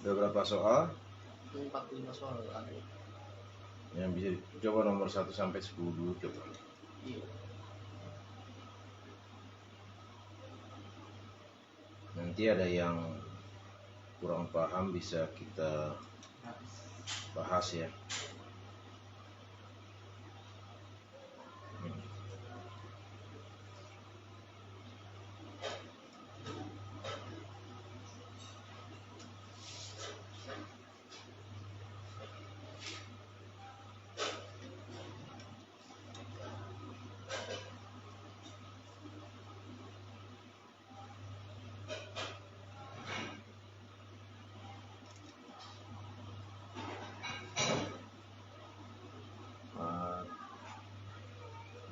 Ada berapa soal? 45 soal ada. Yang bisa coba nomor 1 sampai 10 dulu coba. Iya. Nanti ada yang kurang paham bisa kita bahas ya.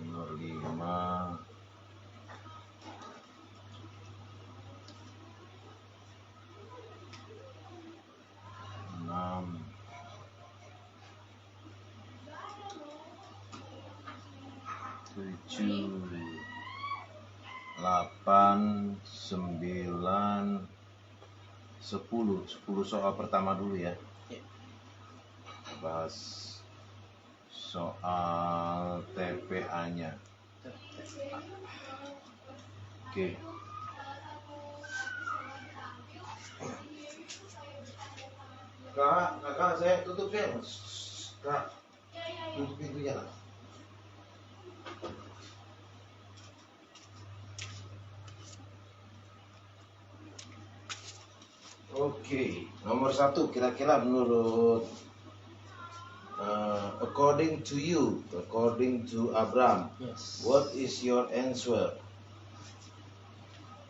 Nomor 5 6 7 8 9 10 soal pertama dulu ya. Bahas soal TPA-nya. Oke. Kakak, saya tutup ya, Mas. Kak, tutup pintunya lah. Oke, nomor 1 kira-kira menurut according to you, according to Abraham, Yes. what is your answer?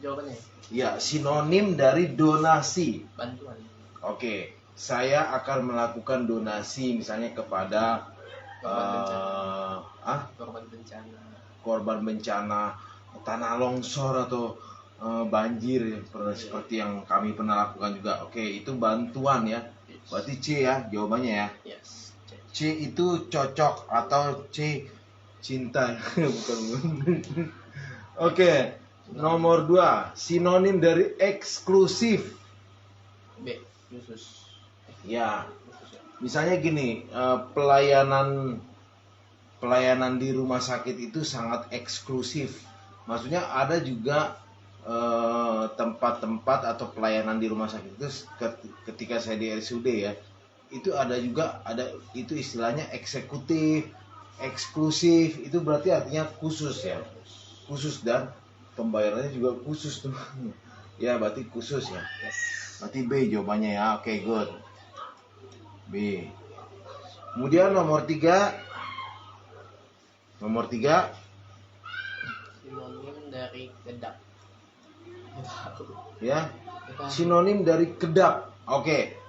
Jawabannya Ya, sinonim dari donasi. bantuan. Oke, saya akan melakukan donasi misalnya kepada korban bencana tanah longsor atau banjir ya, seperti yang kami pernah lakukan juga. Oke, itu bantuan ya. Berarti C ya jawabannya ya. Yes. C. C itu cocok atau C cinta. Bukan. Oke. Nomor 2, sinonim dari eksklusif. B. Khusus. Ya. Khusus ya. Misalnya gini, pelayanan di rumah sakit itu sangat eksklusif. Maksudnya ada juga tempat-tempat atau pelayanan di rumah sakit itu ketika saya di RSUD ya, itu ada juga itu istilahnya eksekutif, eksklusif, itu berarti artinya khusus ya, khusus dan pembayarannya juga khusus tuh. Ya berarti khusus ya. Yes. Berarti B jawabannya ya. Oke, good. B. Kemudian nomor 3. Sinonim dari kedap. Ya. Sinonim dari kedap. Oke.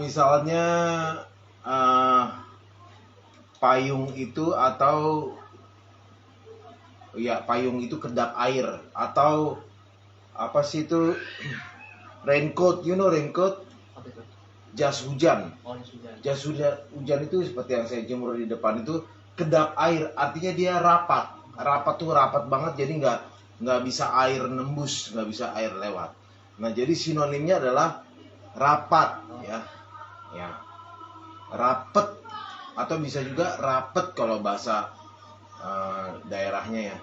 Misalnya payung itu atau ya payung itu kedap air, atau apa sih itu raincoat, raincoat, Apa itu? jas hujan. Oh, sudah. Jas hujan itu seperti yang saya jemur di depan itu kedap air, artinya dia rapat. Rapat tuh rapat banget, jadi nggak bisa air nembus, nggak bisa air lewat. Nah jadi sinonimnya adalah rapat ya, rapet, atau bisa juga rapet kalau bahasa daerahnya ya.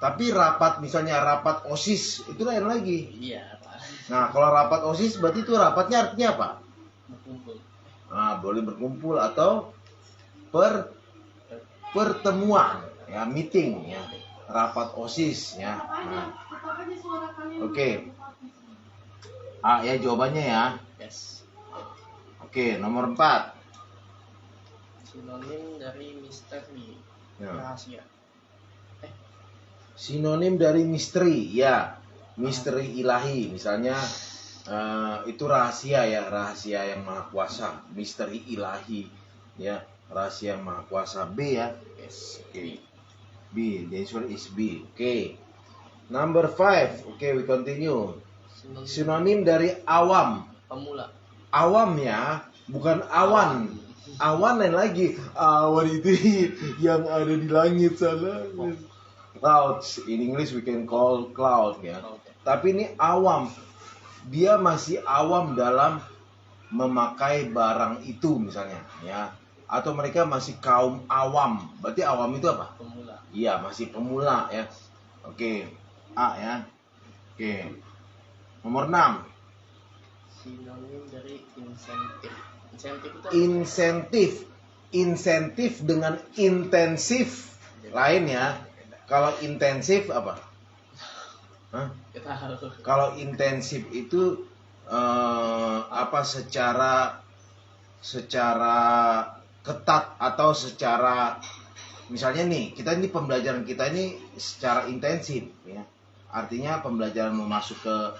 Tapi rapat, misalnya rapat OSIS itu lain lagi. Iya, Pak. Nah kalau rapat OSIS berarti itu rapatnya artinya apa? Berkumpul. Nah, boleh berkumpul atau pertemuan ya, meeting ya, rapat OSIS ya. Nah, oke. A ya jawabannya ya. Yes. Oke, nomor 4. Sinonim dari misteri. Ya. Rahasia. Sinonim dari misteri ya, misteri ilahi misalnya, itu rahasia ya, rahasia yang maha kuasa, misteri ilahi ya, rahasia yang maha kuasa. B ya. Yes. Oke. B, the answer is B. Oke. Number 5. Oke, we continue. Sinonim dari awam. Pemula. Awam ya, bukan awan. Awan lain lagi. Awan itu yang ada di langit sana. Clouds. In English we can call cloud ya. Oke. Tapi ini awam. Dia masih awam dalam memakai barang itu misalnya ya. Atau mereka masih kaum awam. Berarti awam itu apa? Pemula. Iya, masih pemula ya. Oke. A ya. Oke. Nomor 6. Sinonim dari insentif. Insentif itu apa? Insentif dengan intensif lain ya. Kalau intensif apa? Hah? Kita tahu. Kalau intensif itu apa, secara ketat atau secara, misalnya nih, pembelajaran kita ini secara intensif ya. Artinya pembelajaran mau masuk ke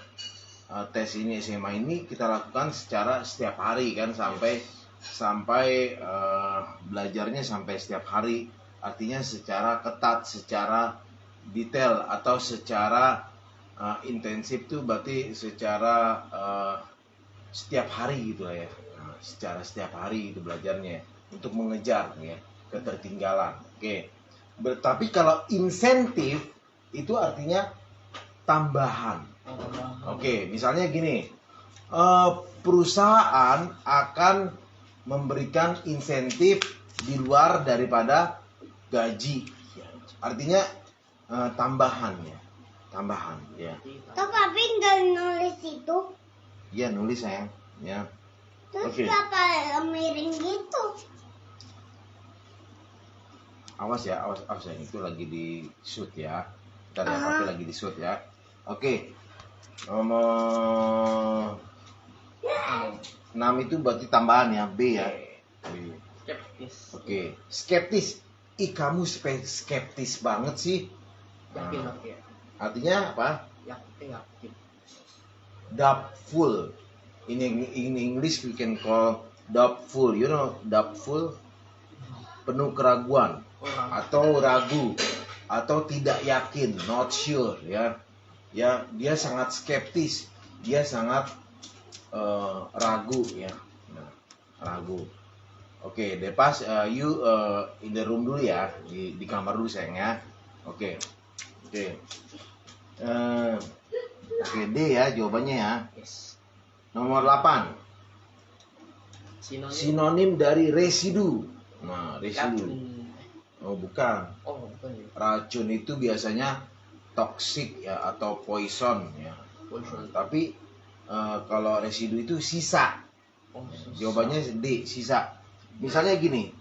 tes ini, SMA ini kita lakukan secara setiap hari kan, sampai belajarnya sampai setiap hari. Artinya secara ketat, secara detail, atau secara intensif tuh berarti secara setiap hari gitu lah ya. Nah, secara setiap hari itu belajarnya untuk mengejar ya ketertinggalan. Oke. Tapi kalau insentif itu artinya tambahan. Oke, misalnya gini, perusahaan akan memberikan insentif di luar daripada gaji. Artinya tambahan ya. Kok papi nggak nulis itu? Iya, nulis sayang ya. Terus Oke. kenapa miring gitu? Awas ya, awas ya, itu lagi di shoot ya. Ntar ya, papi lagi di shoot ya. Oke. Nomor 6 itu berarti tambahan ya, B ya. B. Skeptis. Oke, skeptis. Ih, kamu skeptis banget sih. Yakin. Artinya apa? Yakin. Doubtful. In English we can call doubtful. You know, doubtful, penuh keraguan atau ragu atau tidak yakin, not sure ya. Ya, dia sangat skeptis. Dia sangat ragu ya. Nah, ragu. Oke, Depas, you in the room dulu ya, di kamar dulu sayang ya. Oke. Oke, D ya jawabannya ya. Yes. Nomor 8. Sinonim. Sinonim dari residu. Nah, residu. Racun. Oh, bukan. Oh, bukan ya. Racun itu biasanya toxic ya atau poison ya. Poison. Tapi kalau residu itu sisa. Oh, susah. Jawabannya D, sisa. Misalnya gini,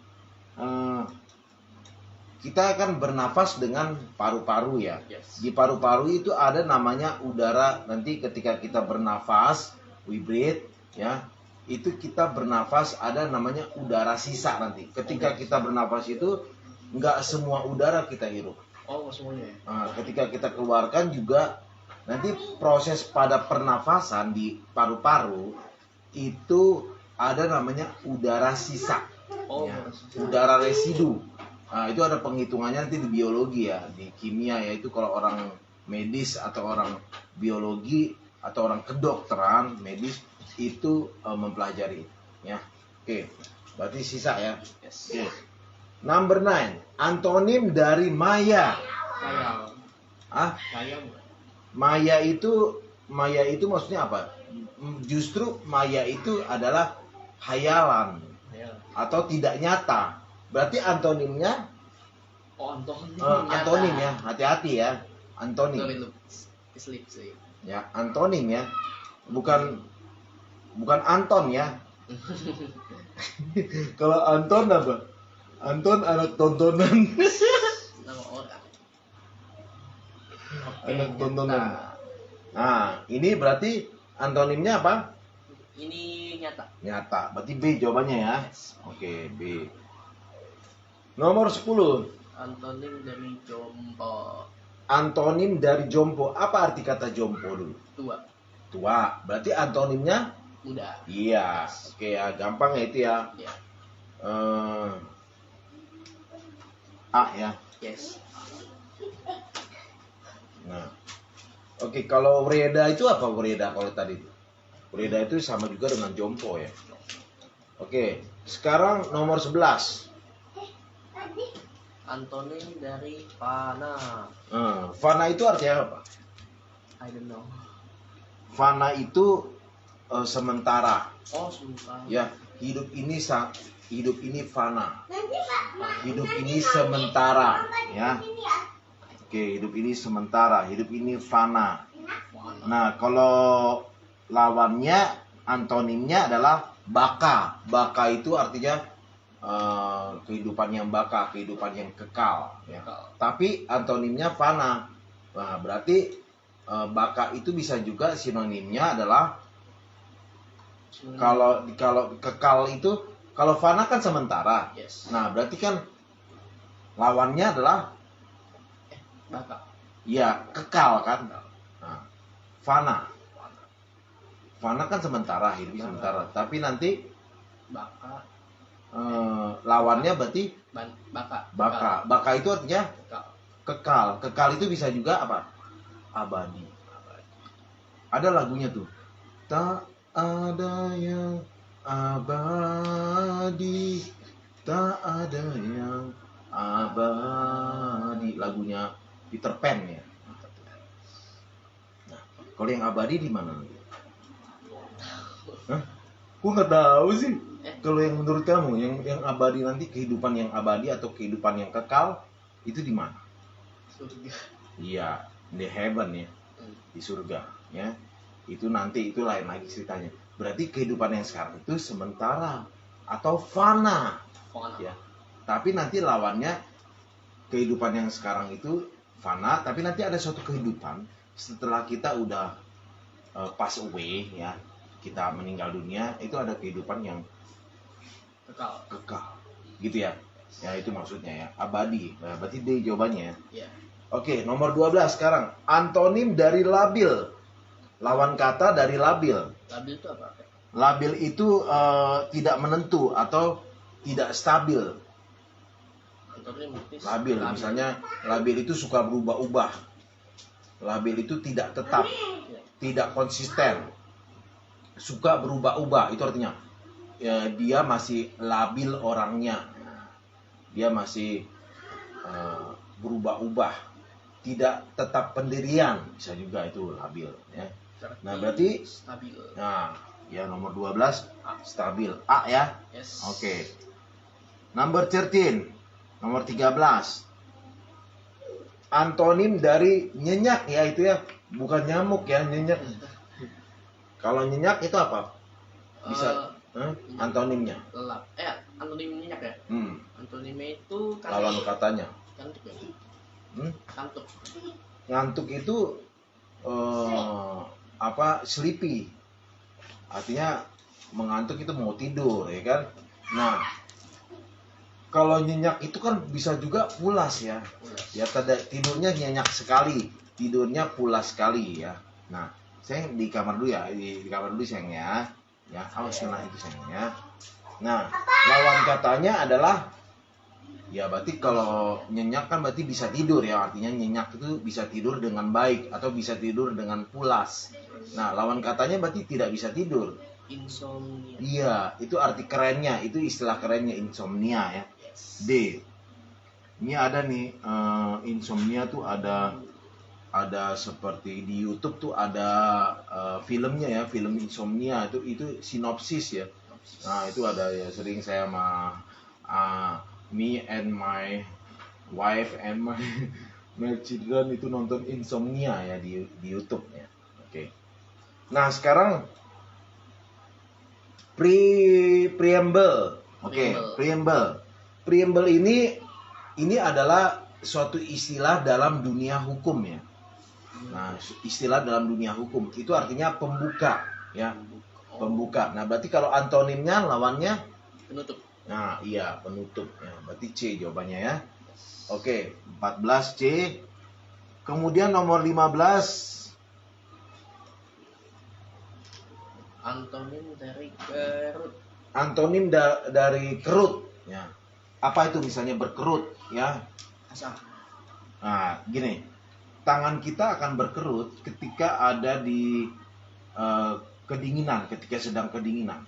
kita akan bernafas dengan paru-paru ya. Yes. Di paru-paru itu ada namanya udara. Nanti ketika kita bernafas, we breathe ya, itu kita bernafas ada namanya udara sisa nanti. Ketika kita bernafas itu nggak semua udara kita hirup. Oh, semuanya ya. Nah, ketika kita keluarkan juga nanti proses pada pernafasan di paru-paru itu ada namanya udara sisa. Oh, Ya, susah. udara residu. Nah, itu ada penghitungannya nanti di biologi ya, di kimia ya, itu kalau orang medis atau orang biologi atau orang kedokteran medis itu mempelajari ya. Oke, berarti sisa ya. Yes. Oke. Number 9, antonim dari maya. Khayal. Ah, Khayal. maya itu maksudnya apa? Justru maya itu adalah hayalan Khayal. atau tidak nyata. Berarti antonimnya Oh, antonim. antonim ya, hati-hati ya. Antonim. Sorry, lu. Sleep sih. Ya, antonim ya. Bukan Anton ya. Kalau Anton apa? Anton anak tontonan. Nama orang. Anak tontonan. nyata. Nah, ini berarti antonimnya apa? Ini nyata. Nyata. Berarti B jawabannya ya. Yes. Oke, B. Nomor 10. Antonim dari jompo. Antonim dari jompo. Apa arti kata jompo dulu? Tua. Tua. Berarti antonimnya? Muda. Iya. Oke ya, gampang ya itu ya. Ya. A ya. Yes. Nah. Oke, kalau Wreda itu apa Wreda kalau tadi? Wreda itu sama juga dengan jompo ya. Oke, sekarang nomor 11. Antonim dari fana. Fana itu artinya apa? I don't know. Fana itu sementara. Oh, sumpah. Ya, hidup ini fana. Hidup ini sementara, ya. Oke, hidup ini sementara, hidup ini fana. Fana. Nah, kalau lawannya antonimnya adalah baka. Baka itu artinya kehidupan yang baka, kehidupan yang kekal, ya. Tapi antonimnya fana. Nah, berarti baka itu bisa juga sinonimnya adalah kalau kekal itu, kalau fana kan sementara. Yes. Nah, berarti kan lawannya adalah Baka. ya kekal kan. Nah, fana. Fana kan sementara, hidup sementara. Tapi nanti Baka. lawannya berarti Baka. baka. Baka itu artinya Kekal. kekal. Kekal itu bisa juga apa? Abadi. Ada lagunya tuh. Tak ada yang abadi, tak ada yang abadi. Lagunya Peter Pan ya. Nah, kalau yang abadi di mana? Hah? Gua nggak tahu sih. Kalau yang menurut kamu, yang abadi nanti, kehidupan yang abadi atau kehidupan yang kekal itu di mana? Surga. Iya, di heaven ya, di surga ya. Itu nanti itu lain lagi ceritanya. Berarti kehidupan yang sekarang itu sementara atau fana. Fana. Ya. Tapi nanti lawannya kehidupan yang sekarang itu fana, tapi nanti ada suatu kehidupan setelah kita udah pass away ya, kita meninggal dunia, itu ada kehidupan yang kekal gitu ya. Ya itu maksudnya ya, abadi. Nah, berarti D jawabannya. Ya. Oke, nomor 12 sekarang. Antonim dari labil. Lawan kata dari labil. Labil itu apa? Labil itu tidak menentu atau tidak stabil. Antonim berarti Labil, misalnya labil itu suka berubah-ubah. Labil itu tidak tetap, Ya. tidak konsisten. suka berubah-ubah. Itu artinya ya, dia masih labil orangnya. Dia masih berubah-ubah, tidak tetap pendirian, bisa juga itu labil ya. Nah, berarti stabil. Nah, ya nomor 12 stabil. A ya. Yes. Oke. Number 13. Nomor 13. Antonim dari nyenyak ya itu ya, bukan nyamuk ya, nyenyak. Kalau nyenyak itu apa? Bisa antonimnya. Lelap. Antonim nyenyak ya? Antonimnya itu Lawan katanya. Kantuk ya? Kantuk. Ngantuk itu sleepy. Artinya mengantuk itu mau tidur ya kan. Nah, kalau nyenyak itu kan bisa juga pulas ya. Ya tidurnya nyenyak sekali, tidurnya pulas sekali ya. Nah, saya di kamar dulu ya, di kamar dulu sayang ya. Ya, awas kena itu sayang ya. Nah, lawan katanya adalah ya berarti kalau nyenyak kan berarti bisa tidur ya. Artinya nyenyak itu bisa tidur dengan baik atau bisa tidur dengan pulas. Nah, lawan katanya berarti tidak bisa tidur. Insomnia. Iya, itu arti kerennya, itu istilah kerennya insomnia ya. D. Ini ada nih insomnia tuh ada seperti di YouTube tuh ada filmnya ya, film insomnia itu sinopsis ya. Nah, itu ada ya, sering saya sama me and my wife and my children itu nonton insomnia ya di YouTube ya. Oke. Nah, sekarang preamble. Oke, preamble. Preamble ini adalah suatu istilah dalam dunia hukum ya. Nah, istilah dalam dunia hukum itu artinya pembuka ya. Pembuka. Nah, berarti kalau antonimnya lawannya penutup. Nah, iya, penutup ya. Berarti C jawabannya ya. Oke, 14 C. Kemudian nomor 15 antonim dari kerut. Antonim dari kerut ya. Apa itu misalnya berkerut ya? Asam. Nah, gini. Tangan kita akan berkerut ketika ada di kedinginan, ketika sedang kedinginan.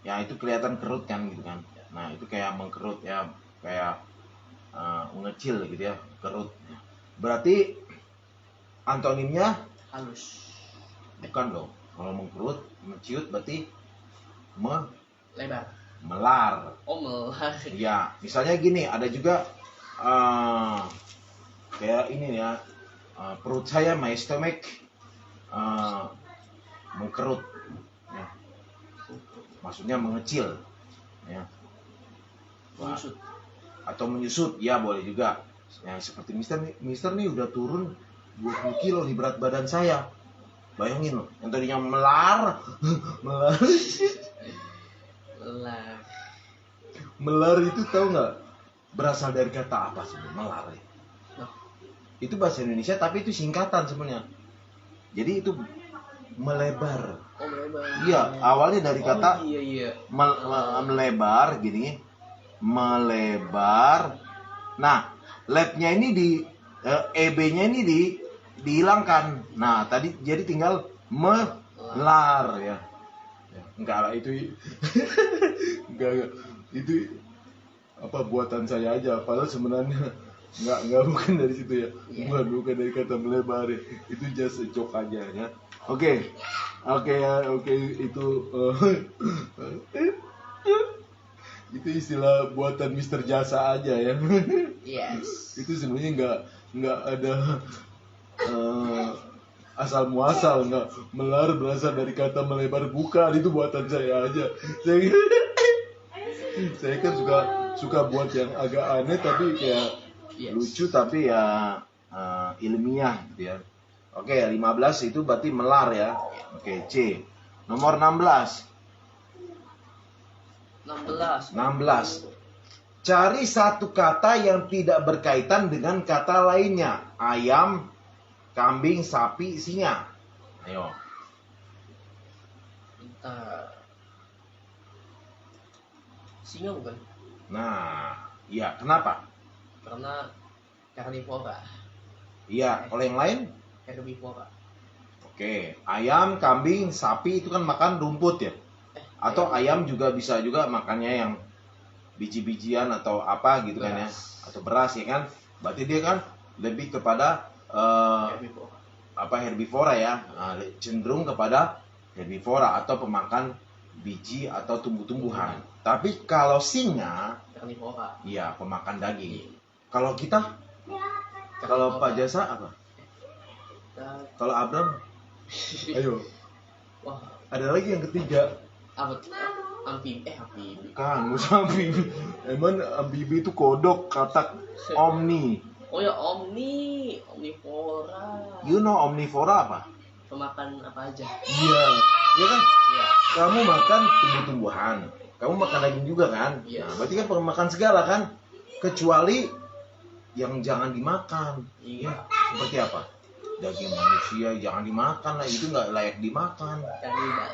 Ya, itu kelihatan kerut kan gitu kan. Nah, itu kayak mengkerut ya, kayak mengecil gitu ya, kerut. Berarti antonimnya halus. Bukan dong. Kalau mengkerut, menciut berarti lebar. Melar. Oh, melar. Ya, misalnya gini, ada juga kayak ini ya, perut saya, my stomach mengkerut ya. Maksudnya mengecil ya. Menyusut. Atau menyusut ya, boleh juga ya. Seperti Mister nih udah turun 20 kilo di berat badan saya. Bayangin loh, yang tadinya melar melar itu tahu nggak berasal dari kata apa sebenarnya melar ya? Itu bahasa Indonesia tapi itu singkatan sebenarnya. Jadi itu melebar. Oh, melebar. Iya, awalnya dari kata iya. Melebar gini. Melebar. Nah, labnya ini di EB-nya ini dihilangkan. Nah, tadi jadi tinggal melar ya. Enggak lah itu. enggak. Itu apa buatan saya aja, padahal sebenarnya enggak bukan dari situ ya. Bukan dari kata melebar ya. Itu just a joke aja ya. Oke itu itu istilah buatan Mister Jasa aja ya. Yes. Itu sebenarnya enggak ada asal muasal, enggak. Melar berasal dari kata melebar, bukan, itu buatan saya aja. Saya kan suka buat yang agak aneh tapi kayak lucu tapi ya ilmiah gitu ya. Oke, 15 itu berarti melar ya. Oke, C. Nomor 16. Cari satu kata yang tidak berkaitan dengan kata lainnya. Ayam, kambing, sapi, singa. Ayo. Bentar. Singa bukan? Nah, iya. Kenapa? Karena karnivora. Iya. Kalau yang lain? Herbivora. Oke, ayam, kambing, sapi itu kan makan rumput ya. Atau ayam juga bisa juga makannya yang biji-bijian atau apa gitu kan ya. Atau beras ya kan. Berarti dia kan lebih kepada herbivora ya. Nah, cenderung kepada herbivora atau pemakan biji atau tumbuh-tumbuhan. Tapi kalau singa, karnivora. iya pemakan daging. Kalau kita, kalau Pak Jasa apa? Kalau Abram, ayo. Wah, Ada lagi yang ketiga. apa tuh? Amfibi. Kan, amfibi. Emang amfibi itu kodok, katak, omni. Oh ya, omnivora. You know omnivora apa? Pemakan apa aja? Iya, ya kan? Iya. Kamu makan tumbuh-tumbuhan, kamu makan daging juga kan? Yes. Nah, berarti kan pemakan segala kan? Kecuali yang jangan dimakan. Iya. Seperti apa? Daging manusia jangan dimakan lah, itu nggak layak dimakan. Kanibal.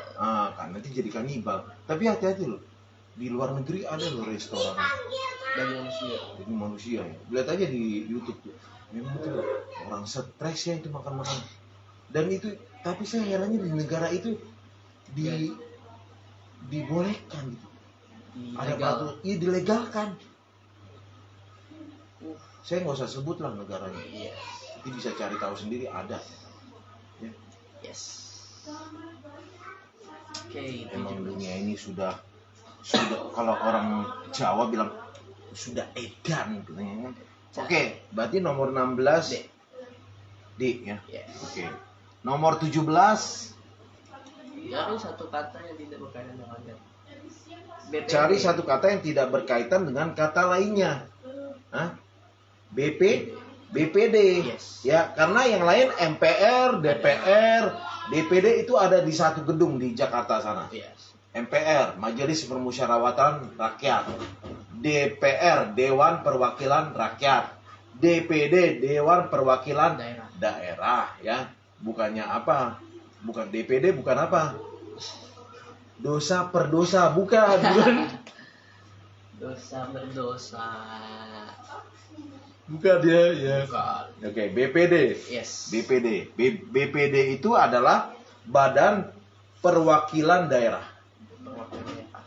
Kan nanti jadi kanibal. Tapi hati-hati loh, di luar negeri ada loh restoran Daging manusia. daging manusia ya. Lihat aja di YouTube tuh. Memang tuh orang stres ya itu makan-makan. Dan itu, tapi saya herannya di negara itu dibolehkan gitu. Ada peraturan, iya dilegalkan. Saya nggak usah sebut lah negaranya. Iya. Nanti bisa cari tahu sendiri, ada. Ya. Yes. Oke. Emang dunia ini sudah kalau orang Jawa bilang sudah edan gitu ya. Oke, berarti nomor 16 D ya. Yes. Oke. Nomor 17 Cari satu kata yang tidak berkaitan dengan BPD. cari satu kata yang tidak berkaitan dengan kata lainnya. Hah? BPD. Yes. Ya, karena yang lain MPR, DPR, DPD itu ada di satu gedung di Jakarta sana. Yes. MPR, Majelis Permusyawaratan Rakyat. DPR, Dewan Perwakilan Rakyat. DPD, Dewan Perwakilan Daerah ya. Bukannya apa? Bukan DPD, bukan apa? Dosa perdosa, bukan. Dosa berdosa. Bukan dia ya. Bukan. Oke, BPD. Yes. BPD itu adalah Badan Perwakilan Daerah.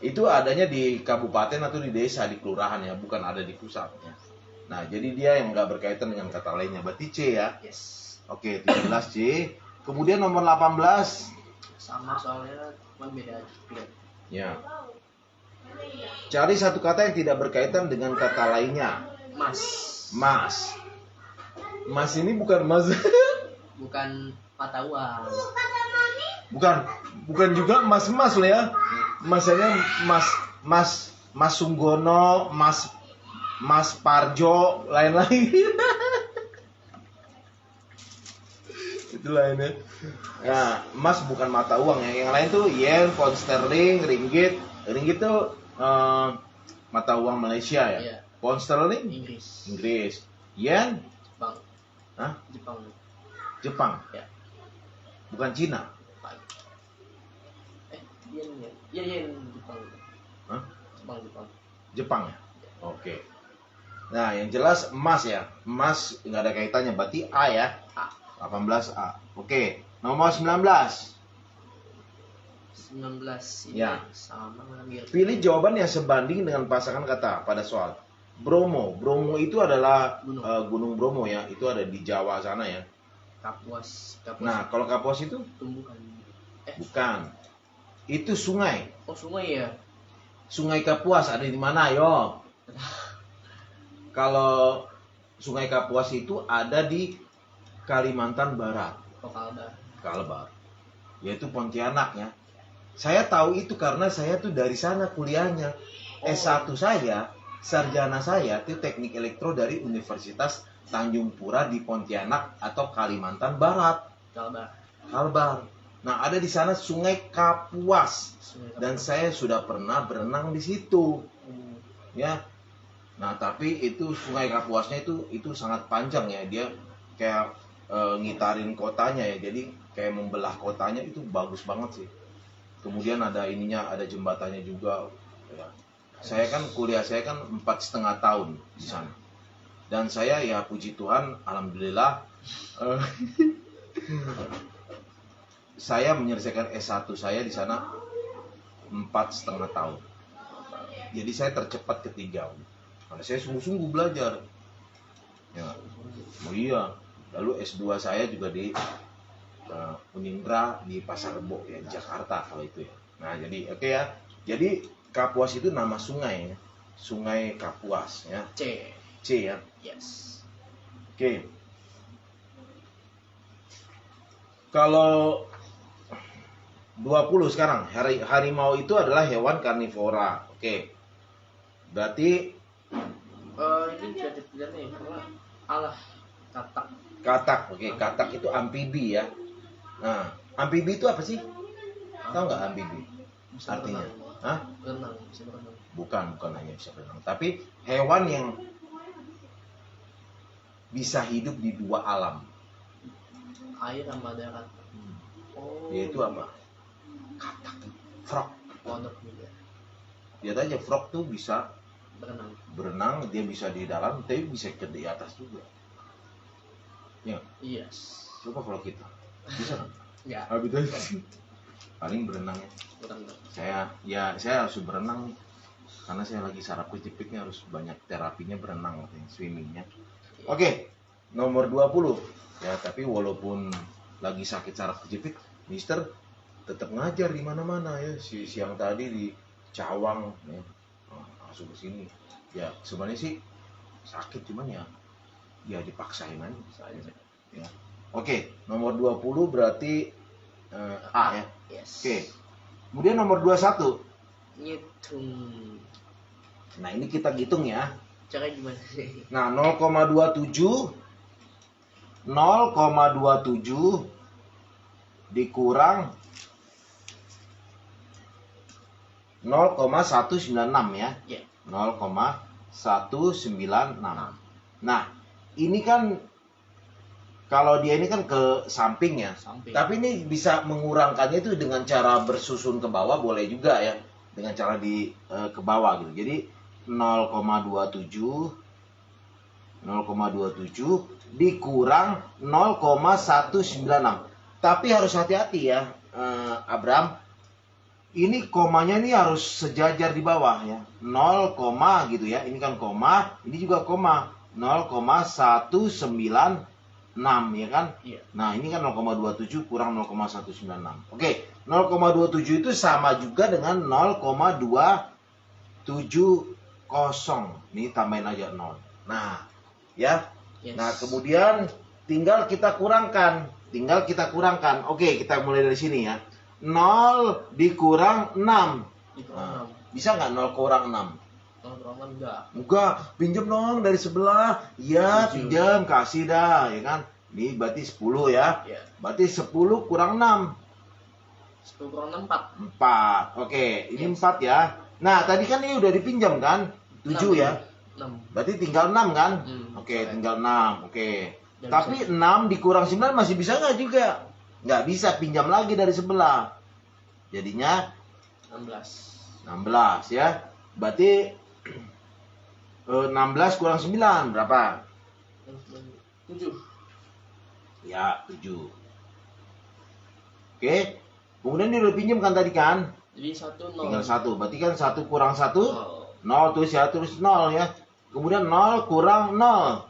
Itu adanya di kabupaten atau di desa, di kelurahan ya, bukan ada di pusat ya. Nah, jadi dia yang nggak berkaitan dengan kata lainnya. Berarti C ya. Yes. Oke, 17 C. Kemudian nomor 18. Sama soalnya cuma beda. Ya. Cari satu kata yang tidak berkaitan dengan kata lainnya. Mas. Mas ini bukan mas. Bukan mata uang. Bukan juga mas-mas loh ya. Masanya Mas Sunggono, Mas Parjo, lain-lain. Itu lainnya. Nah, emas bukan mata uang ya. Yang lain tuh yen, pound sterling, ringgit. Ringgit tuh mata uang Malaysia ya. Iya. Pound sterling Inggris. Yen, Jepang. hah? Jepang. Jepang. Ya. Bukan Cina. Yen Jepang. Hah? Jepang. Jepang ya. Oke. Nah, yang jelas emas ya. Emas nggak ada kaitannya, berarti A ya. A. 18A. Oke. Nomor 19. 19 ini Ya. sama mirip. Pilih jawaban yang sebanding dengan pasangan kata pada soal. Bromo. Bromo itu adalah Gunung. Gunung Bromo ya. Itu ada di Jawa sana ya. Kapuas. Nah, kalau Kapuas itu Tumbuhan. bukan. Itu sungai. Oh, sungai ya. Sungai Kapuas ada di mana, yo? Kalau Sungai Kapuas itu ada di Kalimantan Barat. Oh, Kalbar. Yaitu Pontianak ya. Saya tahu itu karena saya tuh dari sana kuliahnya. S1 saya, sarjana saya itu teknik elektro dari Universitas Tanjung Pura di Pontianak atau Kalimantan Barat. Kalbar. Nah, ada di sana Sungai Kapuas. Dan saya sudah pernah berenang di situ. Ya. Nah, tapi itu Sungai Kapuasnya itu sangat panjang ya. Dia kayak ngitarin kotanya ya. Jadi kayak membelah kotanya, itu bagus banget sih. Kemudian ada ininya, ada jembatannya juga ya. Saya kan kuliah saya kan 4,5 tahun di sana. Dan saya ya puji Tuhan, alhamdulillah saya menyelesaikan S1 saya di sana 4,5 tahun. Jadi saya tercepat ketiga. Karena saya sungguh-sungguh belajar. Ya. Oh iya. Lalu S2 saya juga di Unindra di Pasar Rebo ya, Jakarta kalau itu ya. Nah, jadi oke ya. Jadi Kapuas itu nama sungai ya. Sungai Kapuas ya. C ya. Yes. Oke. Kalau 20 sekarang, harimau itu adalah hewan karnivora. Oke. Berarti Ini jadi pilihan nih karena Allah katak. katak. Oke, katak itu amfibi ya. Nah, amfibi itu apa sih? Tahu nggak amfibi? Bisa Artinya? berenang. Hah? Berenang, bisa berenang. Bukan hanya bisa berenang, tapi hewan yang bisa hidup di dua alam. Air sama darat. Oh. Yaitu apa? Katak. Frog. Pondok juga. Lihat aja frog tuh bisa Berenang. berenang, dia bisa di dalam, tapi bisa ke di atas juga. Ya, Yes. coba kalau kita bisa kan? Ya. Paling berenangnya. Berenang. Saya harus berenang nih. Karena saya lagi saraf kejepitnya, harus banyak terapinya berenang katanya, swimmingnya. Oke, nomor 20. Ya, tapi walaupun lagi sakit saraf kejepit, Mister tetap ngajar di mana-mana ya. Siang tadi di Cawang ya. Masuk ke sini. Ya, sebenarnya sih sakit cuman ya dipaksain aja. Ya. Oke, nomor 20 berarti A ya. Yes. Oke. Kemudian nomor 21. Ngitung. Nah, ini kita hitung ya. Caranya gimana sih? Nah, 0,27 dikurang 0,196 ya. Ya. 0,196. Nah, ini kan kalau dia ini kan ke samping ya. Samping. Tapi ini bisa mengurangkannya itu dengan cara bersusun ke bawah boleh juga ya. Dengan cara ke bawah gitu. Jadi 0,27 dikurang 0,196. Tapi harus hati-hati ya, Abram. Ini komanya ini harus sejajar di bawah ya. 0, gitu ya. Ini kan koma, ini juga koma. 0,196 ya kan? Iya. Nah, ini kan 0,27 kurang 0,196. Oke, 0,27 itu sama juga dengan 0,270. Ini tambahin aja 0. Nah, ya. Yes. Nah, kemudian tinggal kita kurangkan. Oke, kita mulai dari sini ya. 0 dikurang 6. Dikurang 6. Bisa nggak 0 kurang 6? 0 kurang 6 enggak. Enggak, pinjam dong dari sebelah. Ya, 7. pinjam, kasih dah, ya kan? Ini berarti 10 ya. Ya. Berarti 10 kurang 6. 10 kurang 6 4. 4. Oke, ini Yes. 4 ya. Nah, tadi kan ini udah dipinjam kan? 7 ya. 6. Berarti tinggal 6 kan? Oke, Sorry. tinggal 6. Oke. Dan Tapi bisa. 6 dikurang 9 masih bisa nggak juga? Nggak bisa, pinjam lagi dari sebelah. Jadinya 16 ya. Berarti 16 kurang 9 berapa? 7. Ya, 7. Oke. Kemudian dia udah pinjam kan tadi kan? Jadi 1 0. Tinggal 1. Berarti kan 1 kurang 1 0. 0 tulis ya, terus 0 ya. Kemudian 0 kurang 0.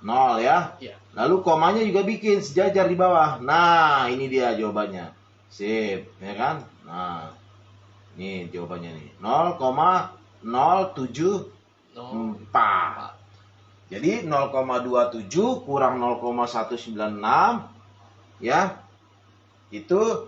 0 ya. Iya. Lalu komanya juga bikin sejajar di bawah. Nah, ini dia jawabannya. Sip, ya kan? Nah, ini jawabannya nih. 0,074. Jadi 0,27 kurang 0,196 ya. Itu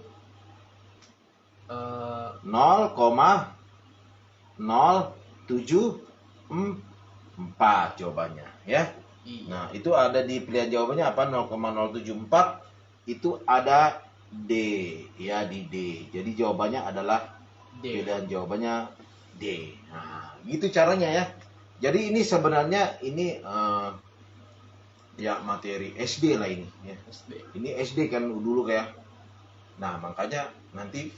0,074 jawabannya ya. Iya. Nah, itu ada di pilihan jawabannya apa? 0,074 itu ada D ya, di D. Jadi jawabannya adalah D. pilihan jawabannya D. Nah, gitu caranya ya. Jadi ini sebenarnya ini ya materi SD lah ini ya. SD. Ini SD kan dulu kayak. Nah, makanya nanti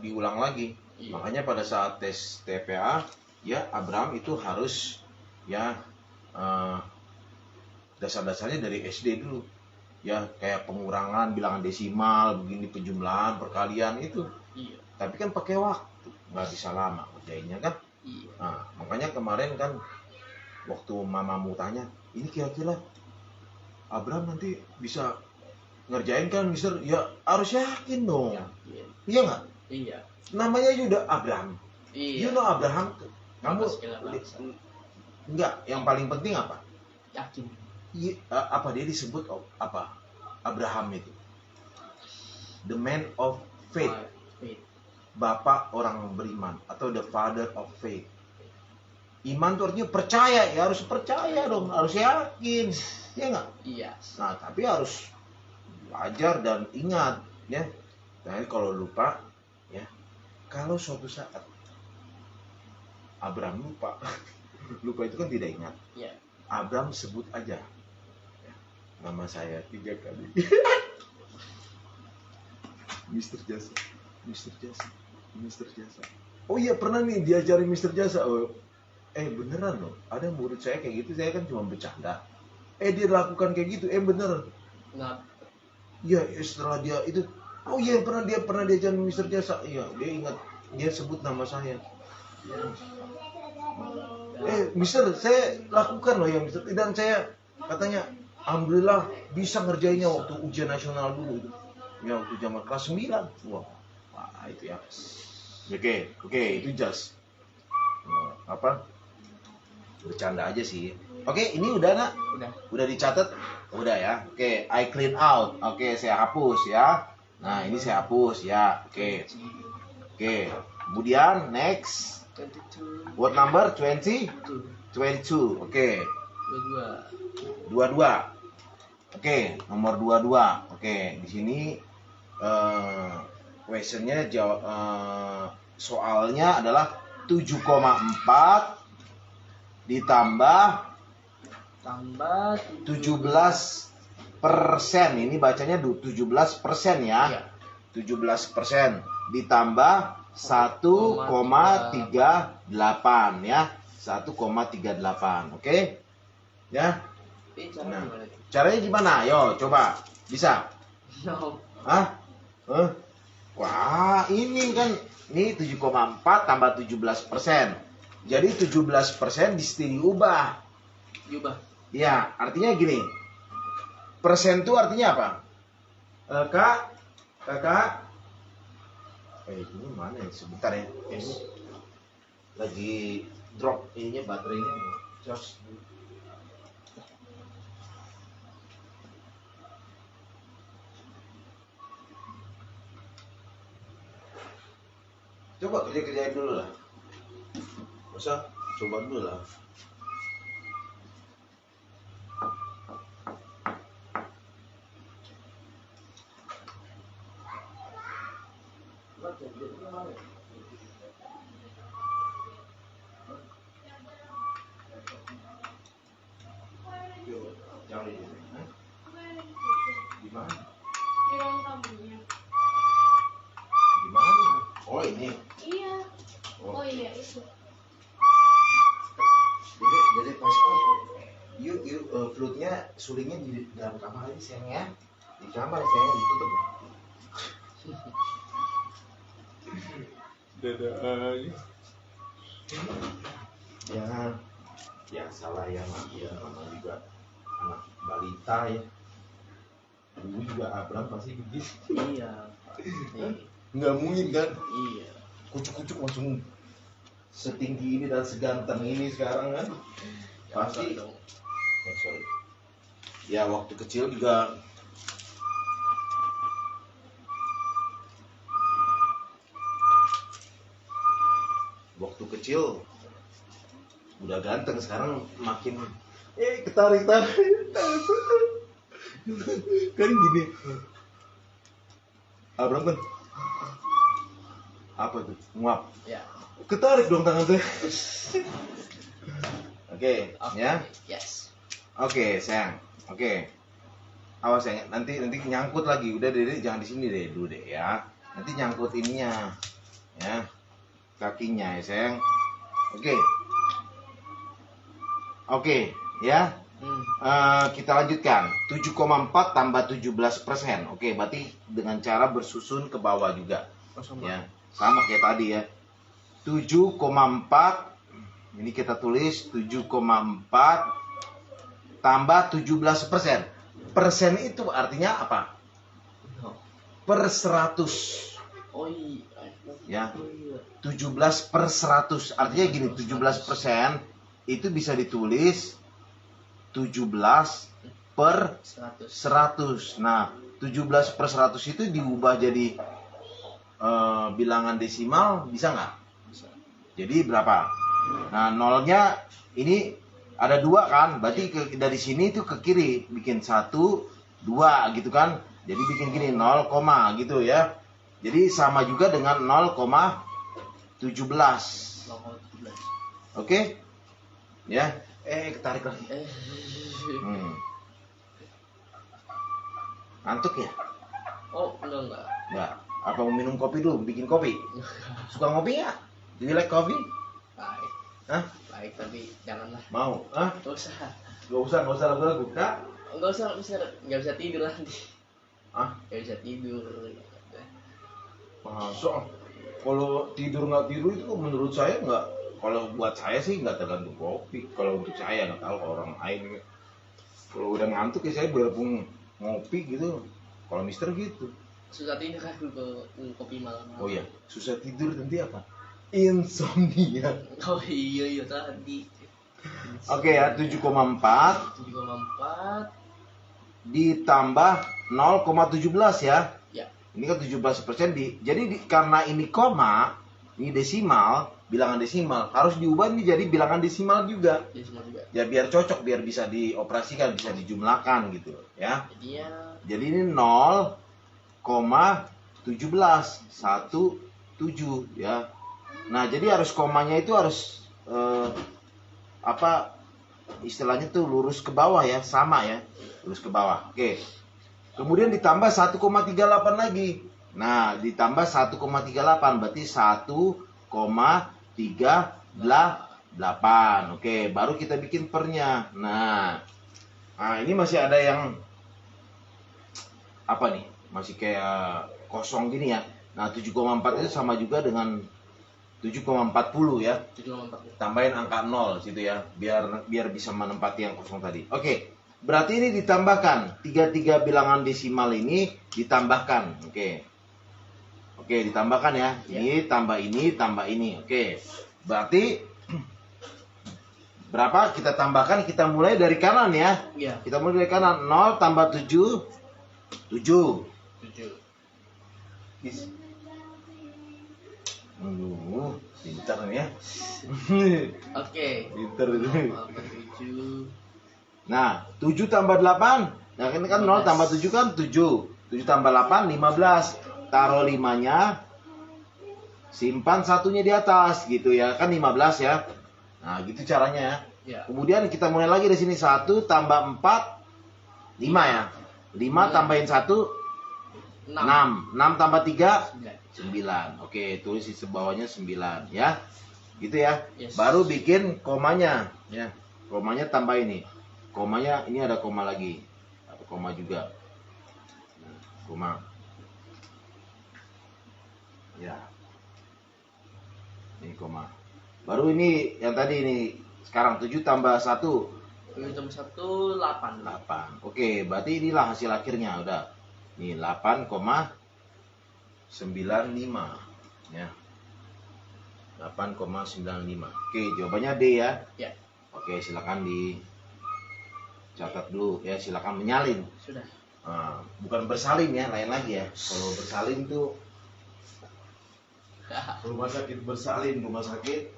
diulang lagi. Iya. Makanya pada saat tes TPA ya Abram itu harus ya dasar-dasarnya dari SD dulu. ya kayak pengurangan, bilangan desimal, begini penjumlahan, perkalian itu. Iya. Tapi kan pakai waktu, nggak bisa lama kerjainnya kan. Iya. Nah, makanya kemarin kan waktu mamamu tanya, ini kira-kira Abraham nanti bisa ngerjain kan, Mister? Ya harus yakin dong. Iya. Iya nggak? Iya. Namanya juga Abraham. Iya. You know Abraham? Kamu Segala bangsa. enggak, yang paling penting apa? Yakin. Apa dia disebut apa? Abraham itu the man of faith, Faith. bapak orang beriman, atau the father of faith. Iman itu artinya percaya, ya harus percaya dong, harus yakin, ya nggak? Iya. Nah, tapi harus belajar dan ingat, ya. Nah, kalau lupa, ya, kalau suatu saat Abraham lupa, lupa itu kan tidak ingat. Iya. Abraham sebut aja, ya, nama saya 3 kali. Mister Jasa, Mister Jasa, Mister Jasa. Oh iya, pernah nih diajarin Mister Jasa. Oh, beneran loh, ada murid saya kayak gitu, saya kan cuma bercanda. Dia lakukan kayak gitu, bener. Nah, Iya, setelah dia itu, oh iya dia pernah diajarin Mister Jasa. Iya, dia ingat, dia sebut nama saya. Mister, saya lakukan loh ya Mister. Dan saya katanya, alhamdulillah bisa ngerjainnya waktu ujian nasional dulu itu. Ya waktu zaman kelas 9. Wah, itu ya. Oke, itu just bercanda aja sih. Oke, ini udah nak? Udah dicatat? Udah ya. Oke, I clean out. Oke, saya hapus ya. Nah, ini saya hapus ya. Oke. Kemudian next. 22. What number? 20? 22. Oke. 22. Oke, nomor 22. Oke, di sini questionnya soalnya adalah 7,4 ditambah 17%. Ini bacanya 17% ya. Iya. 17% ditambah 1,38 ya. 1,38. Oke? Ya. Nah, caranya gimana? Yo, coba. Bisa? No. Hah? Wah, ini kan ini 7,4 tambah 17%. Jadi 17% diubah. Diubah. Ya, artinya gini. Persen itu artinya apa? Kakak. Ini mana ya? Sebentar ya. Ini lagi drop ininya, baterainya. Jos. Coba kerjain dulu lah. Masa coba dulu lah. Gimana? Oh ini. Iya. Oh iya itu. Jadi pas flutnya sulingnya di dalam kamar ini sayang ya. Di kamar sayang ditutup. Dadah. Ya salah ya mak ya, mama juga anak balita ya. Dulu juga Abraham pasti begitu. Iya. Nggak mungkin kan? Iya. Kucuk-kucuk langsung setinggi ini dan seganteng ini sekarang kan? Pasti. dong. Sorry. Ya waktu kecil juga udah ganteng, sekarang makin ketarik kan gini. Abraham kan apa tuh nguap Ya. ketarik dong tangan saya. Oke, ya. Yes. Oke, sayang. Oke. Awas sayang, nanti nyangkut lagi. Udah deh, jangan di sini deh dulu deh ya. Nanti nyangkut ininya. Ya. Kakinya ya, sayang. Oke. Oke, ya. Kita lanjutkan. 7,4 tambah 17%. Oke, berarti dengan cara bersusun ke bawah juga. Ya, sama kayak tadi ya. 7,4. Ini kita tulis 7,4 tambah 17%. Persen itu artinya apa? Per 100. Oh iya. Ya. 17/100. Artinya gini, 17% itu bisa ditulis 17/100. Nah, 17/100 itu diubah jadi bilangan desimal, bisa nggak? Bisa. Jadi berapa? Nah, nolnya ini ada 2 kan? Berarti dari sini itu ke kiri bikin 1, 2 gitu kan? Jadi bikin gini 0, gitu ya. Jadi sama juga dengan 0,17. Oke? Ya. Ketarik lagi. Ngantuk ya? Oh, enggak. Enggak. Apa mau minum kopi dulu? Bikin kopi? Suka ngopi nggak? Do you like coffee? Baik. Hah? Baik, tapi janganlah. Mau? Hah? Nggak usah. Nggak usah lagu-lagu. Kak? Nggak usah, nggak bisa tidur nanti. Hah? Nggak bisa tidur. Masa? Kalau tidur nggak tidur itu menurut saya nggak. Kalau buat saya sih nggak tergantung kopi. Kalau untuk saya nggak tahu kalau orang lain. Kalau udah ngantuk ya saya biarpun ngopi gitu. Kalau Mister gitu. Susah tidur aku ke kopi malam. Oh iya, susah tidur nanti apa? Insomnia. Oh iya tadi. Oke ya, 7,4 7,4 ditambah 0,17 ya. ya. Ini kan 17%. Karena ini koma, ini desimal, bilangan desimal, harus diubah ini jadi bilangan desimal juga. Desimal juga. Ya biar cocok, biar bisa dioperasikan, bisa dijumlahkan gitu ya. Jadi ini 0,17 ya. Nah, jadi harus komanya itu harus istilahnya tuh lurus ke bawah ya, sama ya. Lurus ke bawah. Oke. Kemudian ditambah 1,38 lagi. Nah, ditambah 1,38 berarti 1,38. Oke, baru kita bikin pernya. Nah, ini masih ada yang apa nih? Masih kayak kosong gini ya. Nah, 7,4 itu sama juga dengan 7,40 ya. 7,40. Tambahin angka 0 situ ya, biar bisa menempati yang kosong tadi. Oke. Berarti ini ditambahkan. 3 bilangan desimal ini ditambahkan. Oke, ditambahkan ya. Ini tambah ini, tambah ini. Oke. Berarti berapa kita tambahkan? Kita mulai dari kanan ya. Iya. Kita mulai dari kanan. 0 tambah 7. 7. Pintar nih ya. Oke. Pintar itu. 7. Nah, 7 tambah 8. Nah, ini kan 0 tambah 7 kan 7. 7 tambah 8, 15. Taruh 5-nya. Simpan 1-nya di atas gitu ya. Kan 15 ya. Nah, gitu caranya ya. Ya. Kemudian kita mulai lagi dari sini. 1 tambah 4, 5 ya. 5 tambahin 1, 6. 6 tambah 3, 9. Oke, tulis di bawahnya 9 ya. Gitu ya. Yes. Baru bikin komanya ya. Komanya tambah ini. Komanya ini ada koma lagi. Ada koma juga. Nah, koma. Ya. Ini koma. Baru ini yang tadi ini. Sekarang 7 tambah 1. 7 tambah 1, 8. 8. Oke, berarti inilah hasil akhirnya udah. Ini 8,95 ya. 8,95. Oke, jawabannya D ya. Ya. Oke, silakan catat dulu ya, silakan menyalin. Sudah. Nah, bukan bersalin ya, lain lagi ya. Kalau bersalin tuh rumah sakit bersalin, rumah sakit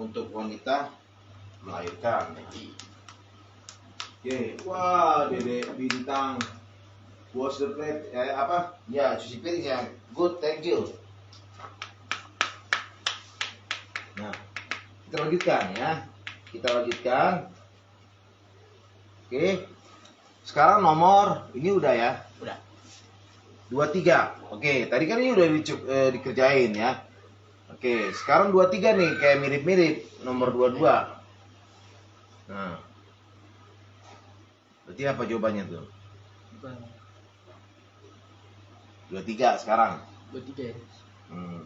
untuk wanita melahirkan. Oke, wah, Dede bintang. Wash the plate, Ya, cuci piring ya. Good, thank you. Nah, kita lanjutkan ya. Kita lanjutkan. Oke. Sekarang nomor ini udah ya. Udah. 23. Oke, tadi kan ini udah dikerjain ya. Oke, sekarang 23 nih kayak mirip-mirip nomor 22. Nah. Berarti apa jawabannya tuh? Bukan. 23 sekarang. 23 ya. Hmm.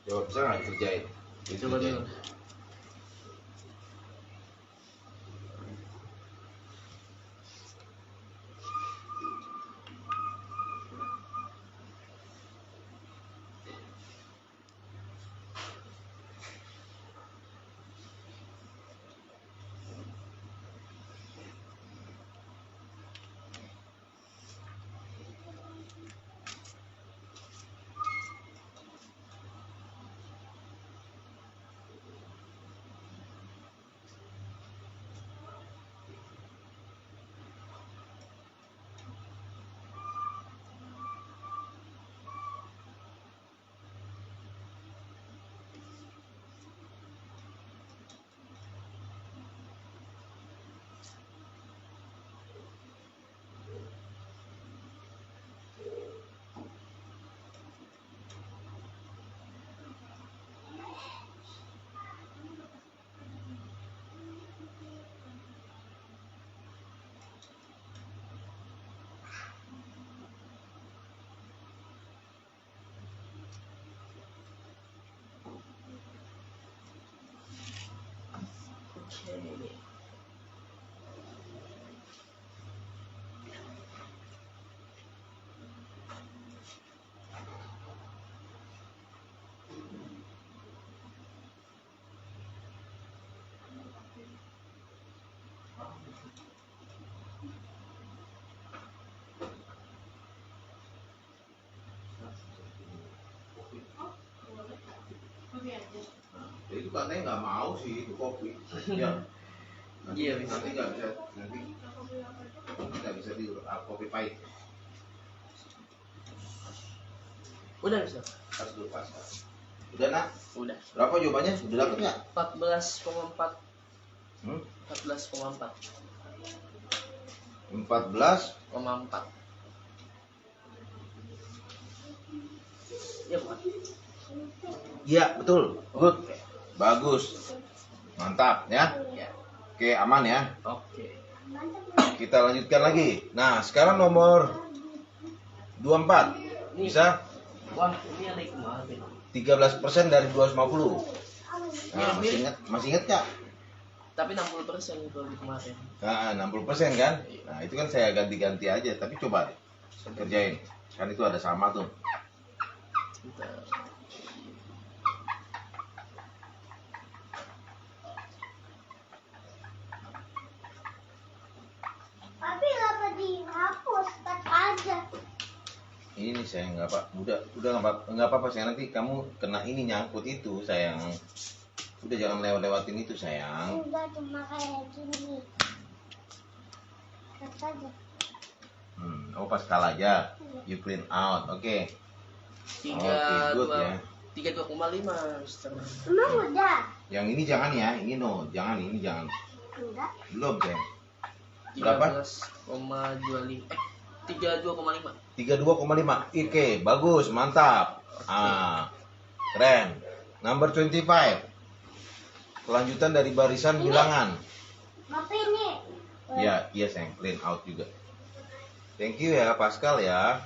Coba bisa nggak dikerjain? Coba dulu. Oke. Kopi aja. Ya itu katanya nggak mau sih itu kopi. Ya. Iya, bisa. Nanti nggak bisa, nanti nggak bisa di kopi pahit. Udah bisa. Harus dulu pas. Udah nak? Udah. Berapa jawabannya? Udah dapet nggak? 14,4. Hmm? 14,4. 14. 4. Ya bukan. Iya betul. Good. Oke. Bagus. Mantap ya. Ya. Oke aman ya. Oke. Kita lanjutkan lagi. Nah sekarang nomor 24. Bisa Wah, ini ada kemarin. 13% dari 250. Nah, Mirip-mirip. masih ingat Kak? Tapi 60% itu di kemarin. Nah, 60% kan? Nah, itu kan saya ganti-ganti aja, tapi coba deh kerjain. Kan itu ada sama tuh. Bentar. Tapi kenapa dihapus? Tak aja. Ini sayang nggak pak, udah nggak apa-apa sayang, nanti kamu kena ini nyangkut itu sayang. Udah jangan lewatin itu sayang. Enggak cuma kayak gini. Tak aja. Oh pas kalah aja, you print out, oke. Good ya. 32,5 Mister. Emang udah? Yang ini jangan ya, ini no, jangan ini jangan. Enggak. Belum sayang. Berapa? 13,25. 32,5. 32,5. Oke, bagus, mantap. Ah, keren. Number 25. Kelanjutan dari barisan bilangan. Bapak ini. Ya, iya sayang, clean out juga. Thank you ya Pascal ya.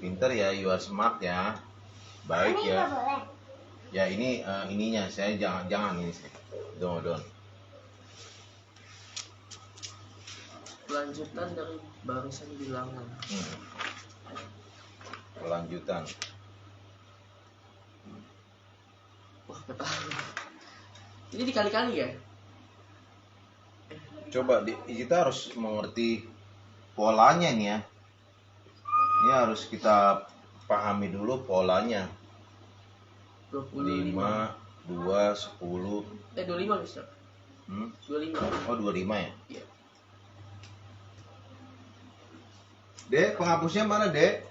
Pinter ya, you are smart ya. Baik Ini ya. nggak boleh. Ya ini ininya saya jangan ini saya. Don't. Kelanjutan dari barisan bilangan. Kelanjutan. Wah, ketahuan. Ini dikali-kali ya? Coba kita harus mengerti polanya nih ya. Ini harus kita pahami dulu polanya. 25. 5, 2, 10. 25 Mister. 25. Oh 25 ya. Iya. Dek, penghapusnya mana Dek?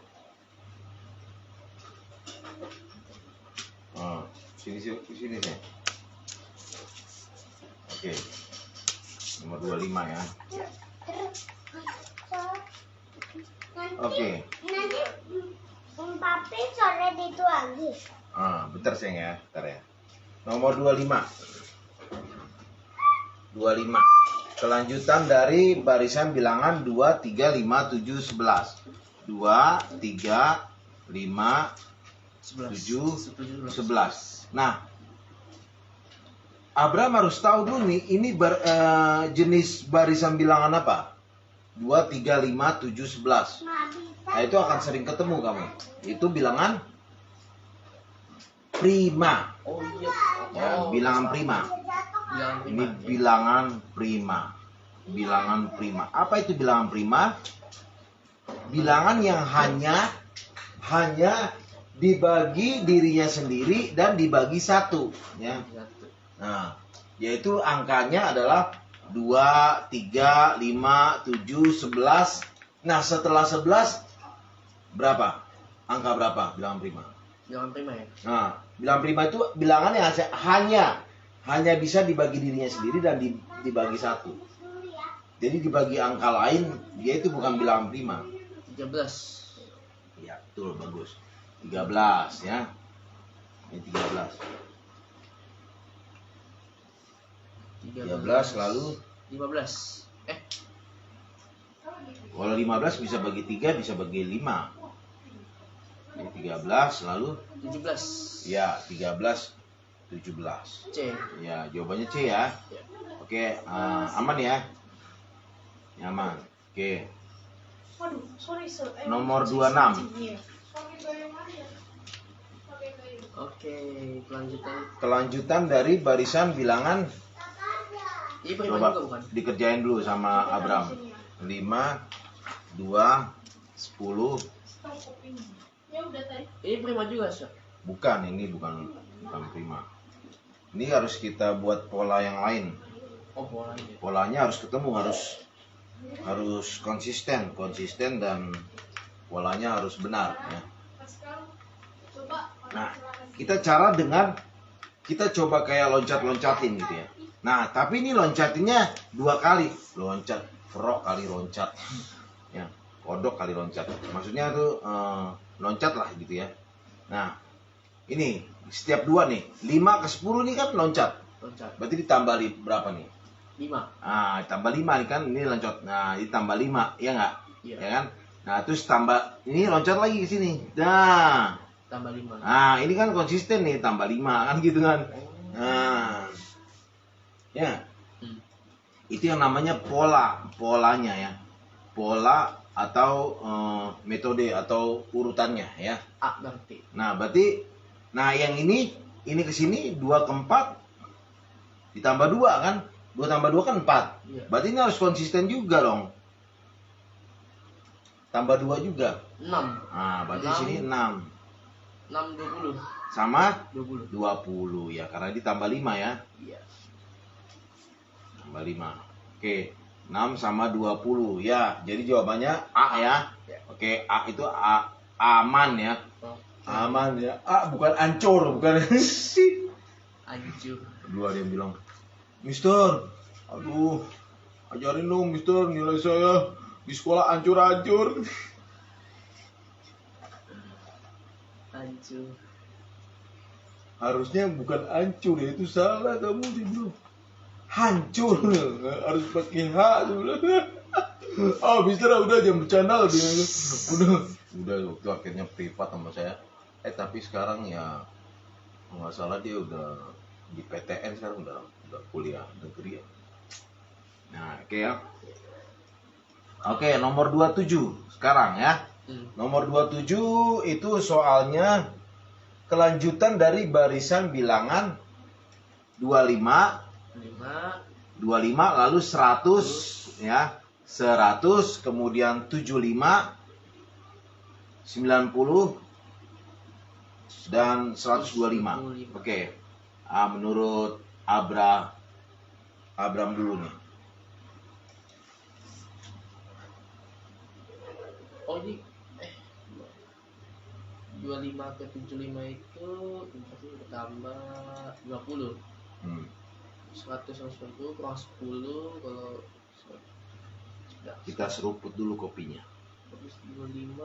Oh, sini sih. Oke. Nomor 25 ya. Oke. Nanti papi sore itu lagi. Bentar sayang ya, bentar ya. Nomor 25. 25. Kelanjutan dari barisan bilangan 2, 3, 5, 7, 11. 2, 3, 5, 7, 11. Nah, Abraham harus tahu dulu nih, ini jenis barisan bilangan apa? 2, 3, 5, 7, 11. Nah, itu akan sering ketemu kamu. Itu bilangan prima. Oh iya. Ya, bilangan prima. Ini bilangan prima. Bilangan prima. Apa itu bilangan prima? Bilangan yang hanya dibagi dirinya sendiri dan dibagi satu, ya. Nah, yaitu angkanya adalah 2, 3, 5, 7, 11. Nah, setelah 11 berapa? Angka berapa bilangan prima? Bilangan prima ya. Nah, bilangan prima itu bilangan yang hanya bisa dibagi dirinya sendiri dan dibagi satu. Jadi dibagi angka lain, dia itu bukan bilangan prima. 13. Ya, betul, bagus. 13 ya. Ini 13. 13 lalu 15. kalau 15 bisa bagi 3, bisa bagi 5. Ini 13 lalu 17. ya, 13 17. C. Ya, jawabannya C ya. Oke, aman ya. Nyaman. Oke. Nomor 26. Oke, kelanjutan. Kelanjutan dari barisan bilangan. Ini prima Coba juga bukan? dikerjain dulu sama Abraham. 5, 2, 10. Ini prima juga, Sir. Bukan, ini bukan prima. Ini harus kita buat pola yang lain. Oh, polanya. Polanya harus ketemu, harus konsisten dan polanya harus benar ya. Nah, kita coba kayak loncat-loncatin gitu ya. Nah, tapi ini loncatinnya 2 kali. Loncat, frog kali loncat. Ya, kodok kali loncat. Maksudnya tuh loncat lah gitu ya. Nah, ini setiap 2 nih, 5 ke 10 nih kan loncat. Berarti ditambah berapa nih? 5. Nah, tambah 5 nih kan, ini loncat. Nah, ini tambah 5, ya nggak? Iya. Ya kan? Nah, terus tambah, ini loncat lagi ke sini. Nah, Tambah 5. nah, ini kan konsisten nih, tambah 5 kan gitu kan. Nah, ya. Itu yang namanya polanya ya. Pola atau metode atau urutannya ya. A berarti. Nah, yang ini ke sini 2 ke 4 ditambah 2 kan? 2 tambah 2 kan 4. Iya. Berarti ini harus konsisten juga dong. Tambah 2 juga. 6. Nah, berarti di sini 6. 6 20. Sama 20. 20 ya, karena ditambah 5 ya. Iya. Tambah 5. Oke, 6 sama 20 ya. Jadi jawabannya A ya. Oke, A itu aman ya. Aman ya. A bukan ancur, bukan. Hancur. Dua dia bilang, "Mister, aduh, ajarin dong Mister, nilai saya di sekolah hancur-hancur." Hancur. Harusnya bukan hancur ya, itu salah kamu dia bilang. Hancur, harus pakai H dulu. Oh, Mister udah jangan bercanda dia. Udah waktu akhirnya privat sama saya. Tapi sekarang ya nggak salah dia udah di PTN sekarang, udah kuliah negeri ya. Nah, oke ya. Oke, nomor 27 sekarang ya. Nomor 27 itu soalnya kelanjutan dari barisan bilangan 25 lalu 100 ya. 100 kemudian 75 90 dan 125. Oke. Menurut Abraham dulu nih. Oh, ini 25 ke 75 itu tambah 20. 100 sama 90 kurang 10 kalau kita seruput dulu kopinya. 25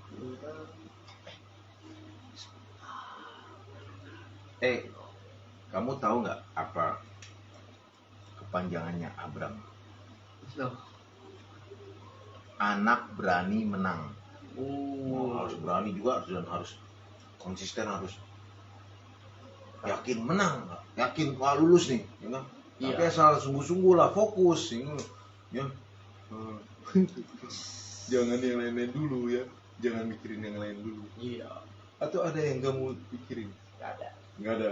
kurang Kamu tahu nggak apa kepanjangannya Abram? Loh. Anak berani menang. Oh. Harus berani juga dan harus konsisten, harus yakin menang, yakin wah lulus nih, ya kan? Iya. Tapi asal sungguh-sungguh lah, fokus, ya. Jangan yang lain-lain dulu ya, jangan mikirin yang lain dulu. Iya. Atau ada yang kamu pikirin? Gak ada. Nggak ada,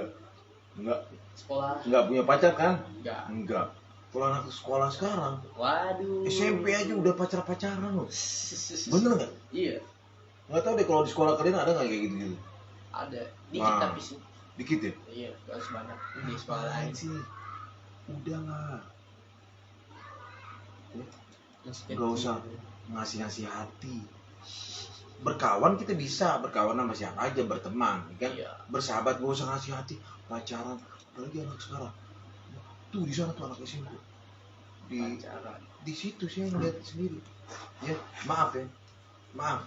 Sekolah. nggak punya pacar kan? Enggak. Enggak. Kalau anak sekolah sekarang, Waduh. SMP aja udah pacar-pacaran loh. Bener nggak? Iya. Nggak tahu deh kalau di sekolah kalian ada nggak kayak gitu-gitu? Ada. Dikit Wah. tapi sih. Dikit ya? Iya, gak sebanyak di sekolah lain. sih. Udahlah, Maksudnya nggak usah gitu. ngasih hati. Berkawan kita bisa berkawan sama siapa aja, berteman, kan? Iya. Bersahabat nggak usah ngasih hati. Pacaran, apalagi anak sekarang. Tuh di sana tuh anak SMP. Pacaran. Di situ saya ngeliat sendiri. Ya, maaf ya, maaf.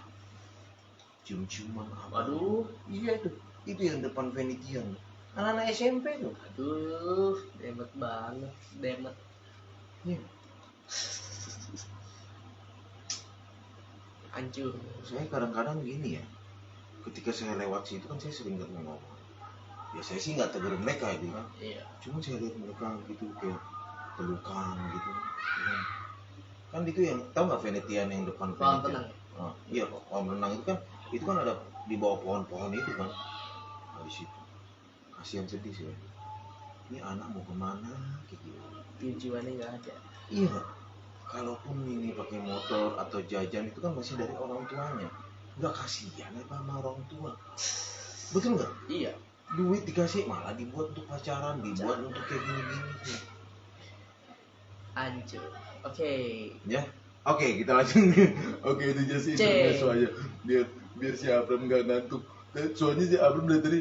Cium-ciuman apa? Waduh. Iya tuh, itu yang depan Venetian. Anak-anak SMP tuh. Aduh, demet banget, demet. Ya. Hancur. Saya kadang-kadang gini ya, ketika saya lewat situ kan saya sering ngomong. Ya saya sih nggak tegur mereka gitu kan. Iya. Cuman saya lihat mereka gitu kayak pelukan gitu. Ya. Kan itu yang tahu nggak Venetian yang depan Kolam Venetian? tenang. Iya, kolam renang itu kan ada di bawah pohon-pohon itu kan. Nah, di situ. Kasihan sedih sih. Ini anak mau kemana gitu. Tujuannya nggak ada. Iya. Kalaupun ini pakai motor atau jajan itu kan masih dari orang tuanya. Nggak kasihan apa sama orang tua. Betul nggak? Iya. Duit dikasih malah dibuat untuk pacaran, dibuat untuk kayak gini-gini. Hancur. Oke. Ya. Oke, kita lanjut. Oke, itu jadi intermezzo aja. Biar si Abram nggak ngantuk. Soalnya si Abram dari tadi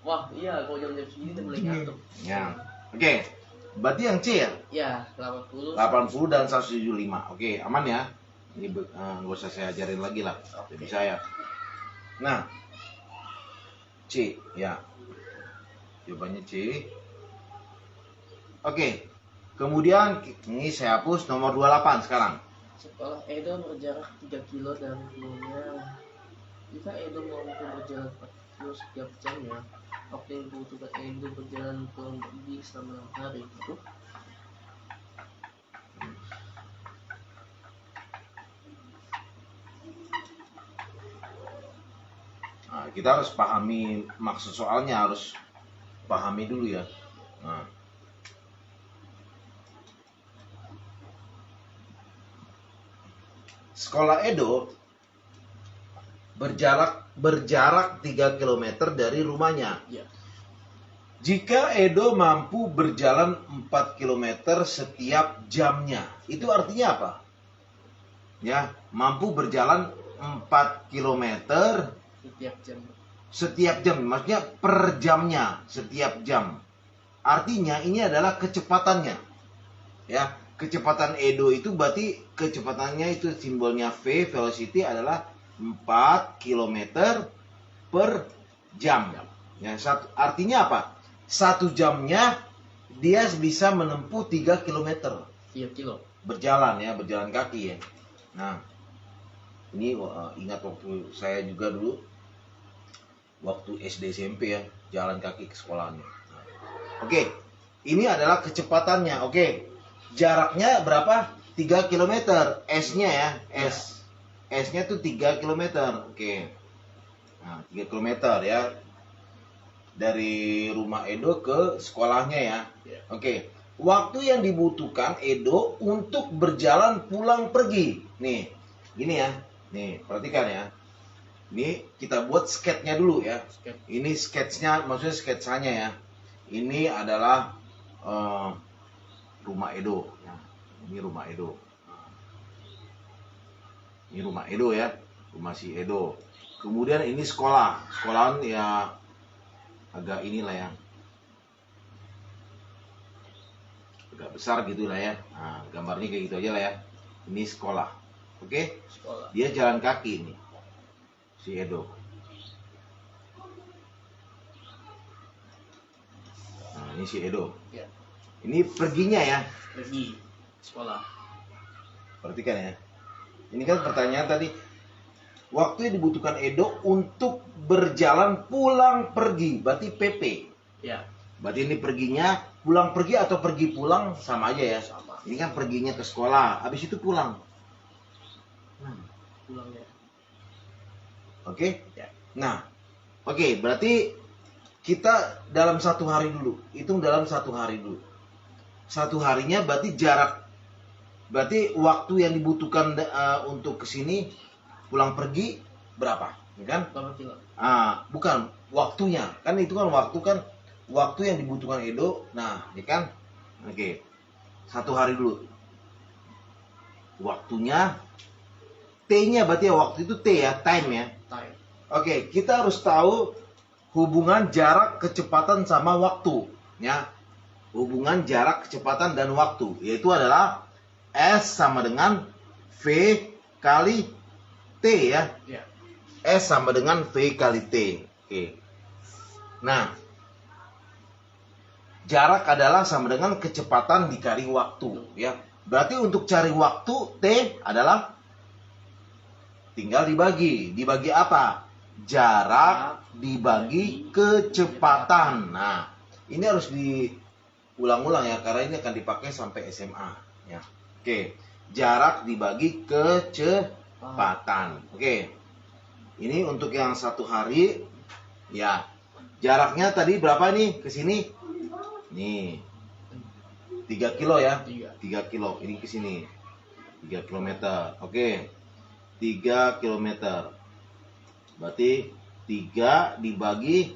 Wah, iya, kalau jam-jam segini tuh mulai ngantuk. Ya. Oke. Berarti yang C ya? Ya, 80. 80 dan 175. Oke, aman ya? Ini nggak usah saya ajarin lagi lah. Oke. Jadi saya. Nah, C ya. Jawabannya C. Oke. Kemudian ini saya hapus nomor 28 sekarang. Sekolah Edo berjarak 3 kilo dari rumahnya. Jika Edo mampu berjalan 4 kilo setiap jamnya, waktu yang dibutuhkan Edo berjalan kurang lebih selama 6 hari. Aduh. Nah, kita harus pahami maksud soalnya, harus pahami dulu ya. Nah. Sekolah Edo berjarak 3 km dari rumahnya. Ya. Jika Edo mampu berjalan 4 km setiap jamnya, itu artinya apa? Ya, mampu berjalan 4 km Setiap jam. setiap jam, maksudnya per jamnya, setiap jam. Artinya ini adalah kecepatannya. Ya, kecepatan Edo itu berarti kecepatannya itu simbolnya V, velocity adalah 4 km per jam. Ya, artinya apa? 1 jamnya dia bisa menempuh 3 km. 3 kilo. Berjalan ya, berjalan kaki ya. Nah, ini ingat waktu saya juga dulu, waktu SD SMP ya, jalan kaki ke sekolahnya. Oke, ini adalah kecepatannya. Oke, jaraknya berapa? 3 km. S-nya ya, S. S-nya tuh 3 km. Oke. Nah, 3 km ya. Dari rumah Edo ke sekolahnya ya. Oke. Waktu yang dibutuhkan Edo untuk berjalan pulang pergi. Nih, gini ya. Nih, perhatikan ya. Ini kita buat sketnya dulu ya. Ini sketsnya, maksudnya sketsanya ya. Ini adalah rumah Edo. Ya. Ini rumah Edo. Ini rumah Edo ya. Rumah si Edo. Kemudian ini sekolah. Sekolahan ya agak inilah ya. Agak besar gitu lah ya. Nah, gambarnya kayak gitu aja lah ya. Ini sekolah. Oke? Sekolah. Dia jalan kaki ini. Si Edo. ini si Edo. Ya. Ini perginya ya. Pergi sekolah. Perhatikan ya. Ini kan pertanyaan tadi. Waktu yang dibutuhkan Edo untuk berjalan pulang pergi. Berarti PP. Ya. Berarti ini perginya pulang pergi atau pergi pulang sama aja ya. Sama. Ini kan perginya ke sekolah. Habis itu pulang. Pulang ya. Oke? Ya. Nah. Oke, berarti kita dalam 1 hari dulu. Hitung dalam 1 hari dulu. 1 harinya berarti jarak. Berarti waktu yang dibutuhkan untuk kesini pulang pergi berapa? Ya kan? Berapa kilo? Bukan waktunya. Kan itu kan waktu yang dibutuhkan Edo. Nah, ya kan? Oke. 1 hari dulu. Waktunya T-nya berarti ya waktu itu T ya, time ya. Time. Oke, kita harus tahu hubungan jarak, kecepatan sama waktu, ya. Hubungan jarak, kecepatan dan waktu, yaitu adalah S sama dengan V kali T ya. Ya. S sama dengan V kali T. Oke. Nah, jarak adalah sama dengan kecepatan dikali waktu ya. Berarti untuk cari waktu T adalah tinggal dibagi. Dibagi apa? Jarak dibagi kecepatan. Nah, ini harus diulang-ulang ya karena ini akan dipakai sampai SMA ya. Oke. Jarak dibagi kecepatan. Oke. Ini untuk yang 1 hari ya. Jaraknya tadi berapa nih ke sini? Nih. 3 kilo ya. 3 kilo ini ke sini. 3 kilometer. Oke. 3 kilometer. Berarti 3 dibagi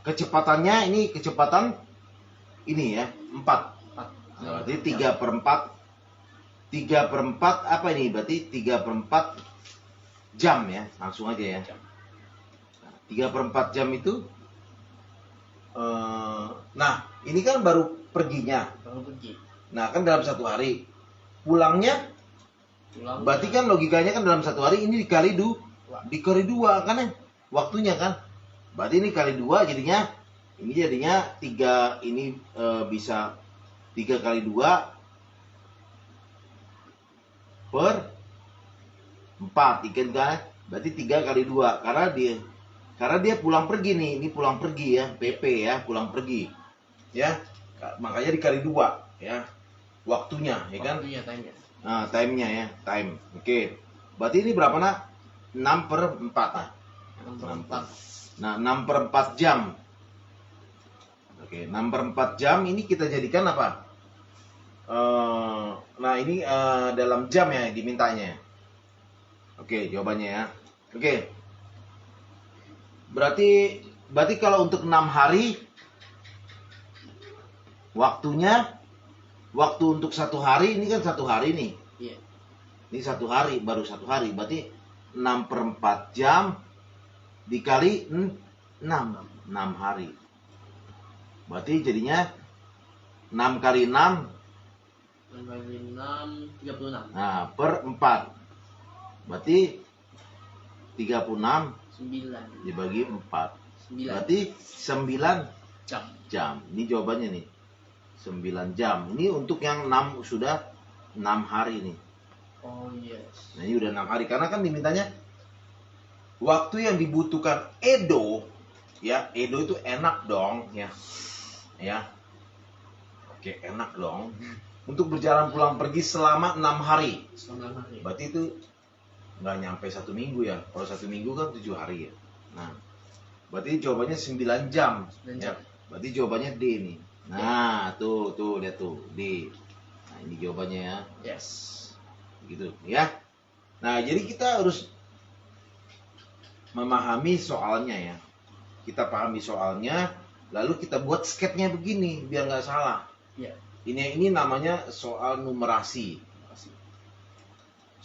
kecepatannya ini kecepatan ini ya 4. Berarti 3/4 apa ini? Berarti 3/4 jam ya. Langsung aja ya. 3/4 jam itu nah ini kan baru perginya. Baru pergi. Nah kan dalam 1 hari. Pulangnya berarti kan logikanya kan dalam 1 hari ini dikali 2 kan ya waktunya kan. Berarti ini kali 2 jadinya 3 ini bisa 3 kali 2 per 4 ikan kan. Berarti 3 kali 2 karena dia pulang pergi nih. Ini pulang pergi ya, PP ya, pulang pergi. Ya. Makanya dikali 2 ya. Waktunya ya kan? Waktunya, time-nya. Nah, time-nya ya, time. Oke. Berarti ini berapa nak? 6/4 nah. 6/4. Nah, 6/4 jam. Oke, 6/4 jam ini kita jadikan apa? Nah, ini dalam jam ya dimintanya. Oke, jawabannya ya. Oke. Berarti kalau untuk 6 hari waktu untuk 1 hari ini kan 1 hari nih. Iya. Ini 1 hari, baru 1 hari. Berarti 6/4 jam dikali 6 hari. Berarti jadinya 6 kali 6 6 kali 6 36. nah, per 4. Berarti 36 9. dibagi 4. 9 Berarti 9 jam. jam. Ini jawabannya nih. 9 jam. Ini untuk yang 6 sudah 6 hari nih. Oh yes. Nah, ini udah 6 hari karena kan dimintanya waktu yang dibutuhkan Edo ya. Edo itu enak dong ya. Ya. Oke, enak dong. Untuk berjalan pulang pergi selama 6 hari. Selama 6 hari. Berarti itu nggak nyampe 1 minggu ya. Kalau 1 minggu kan 7 hari ya. Nah, berarti jawabannya 9 jam. 9 Ya. jam. Berarti jawabannya D nih. Nah, tuh lihat tuh D. Nah, ini jawabannya ya. Yes. Gitu ya. Nah, jadi kita harus memahami soalnya ya. Kita pahami soalnya, lalu kita buat sketnya begini biar nggak salah. Iya. Ini namanya soal numerasi.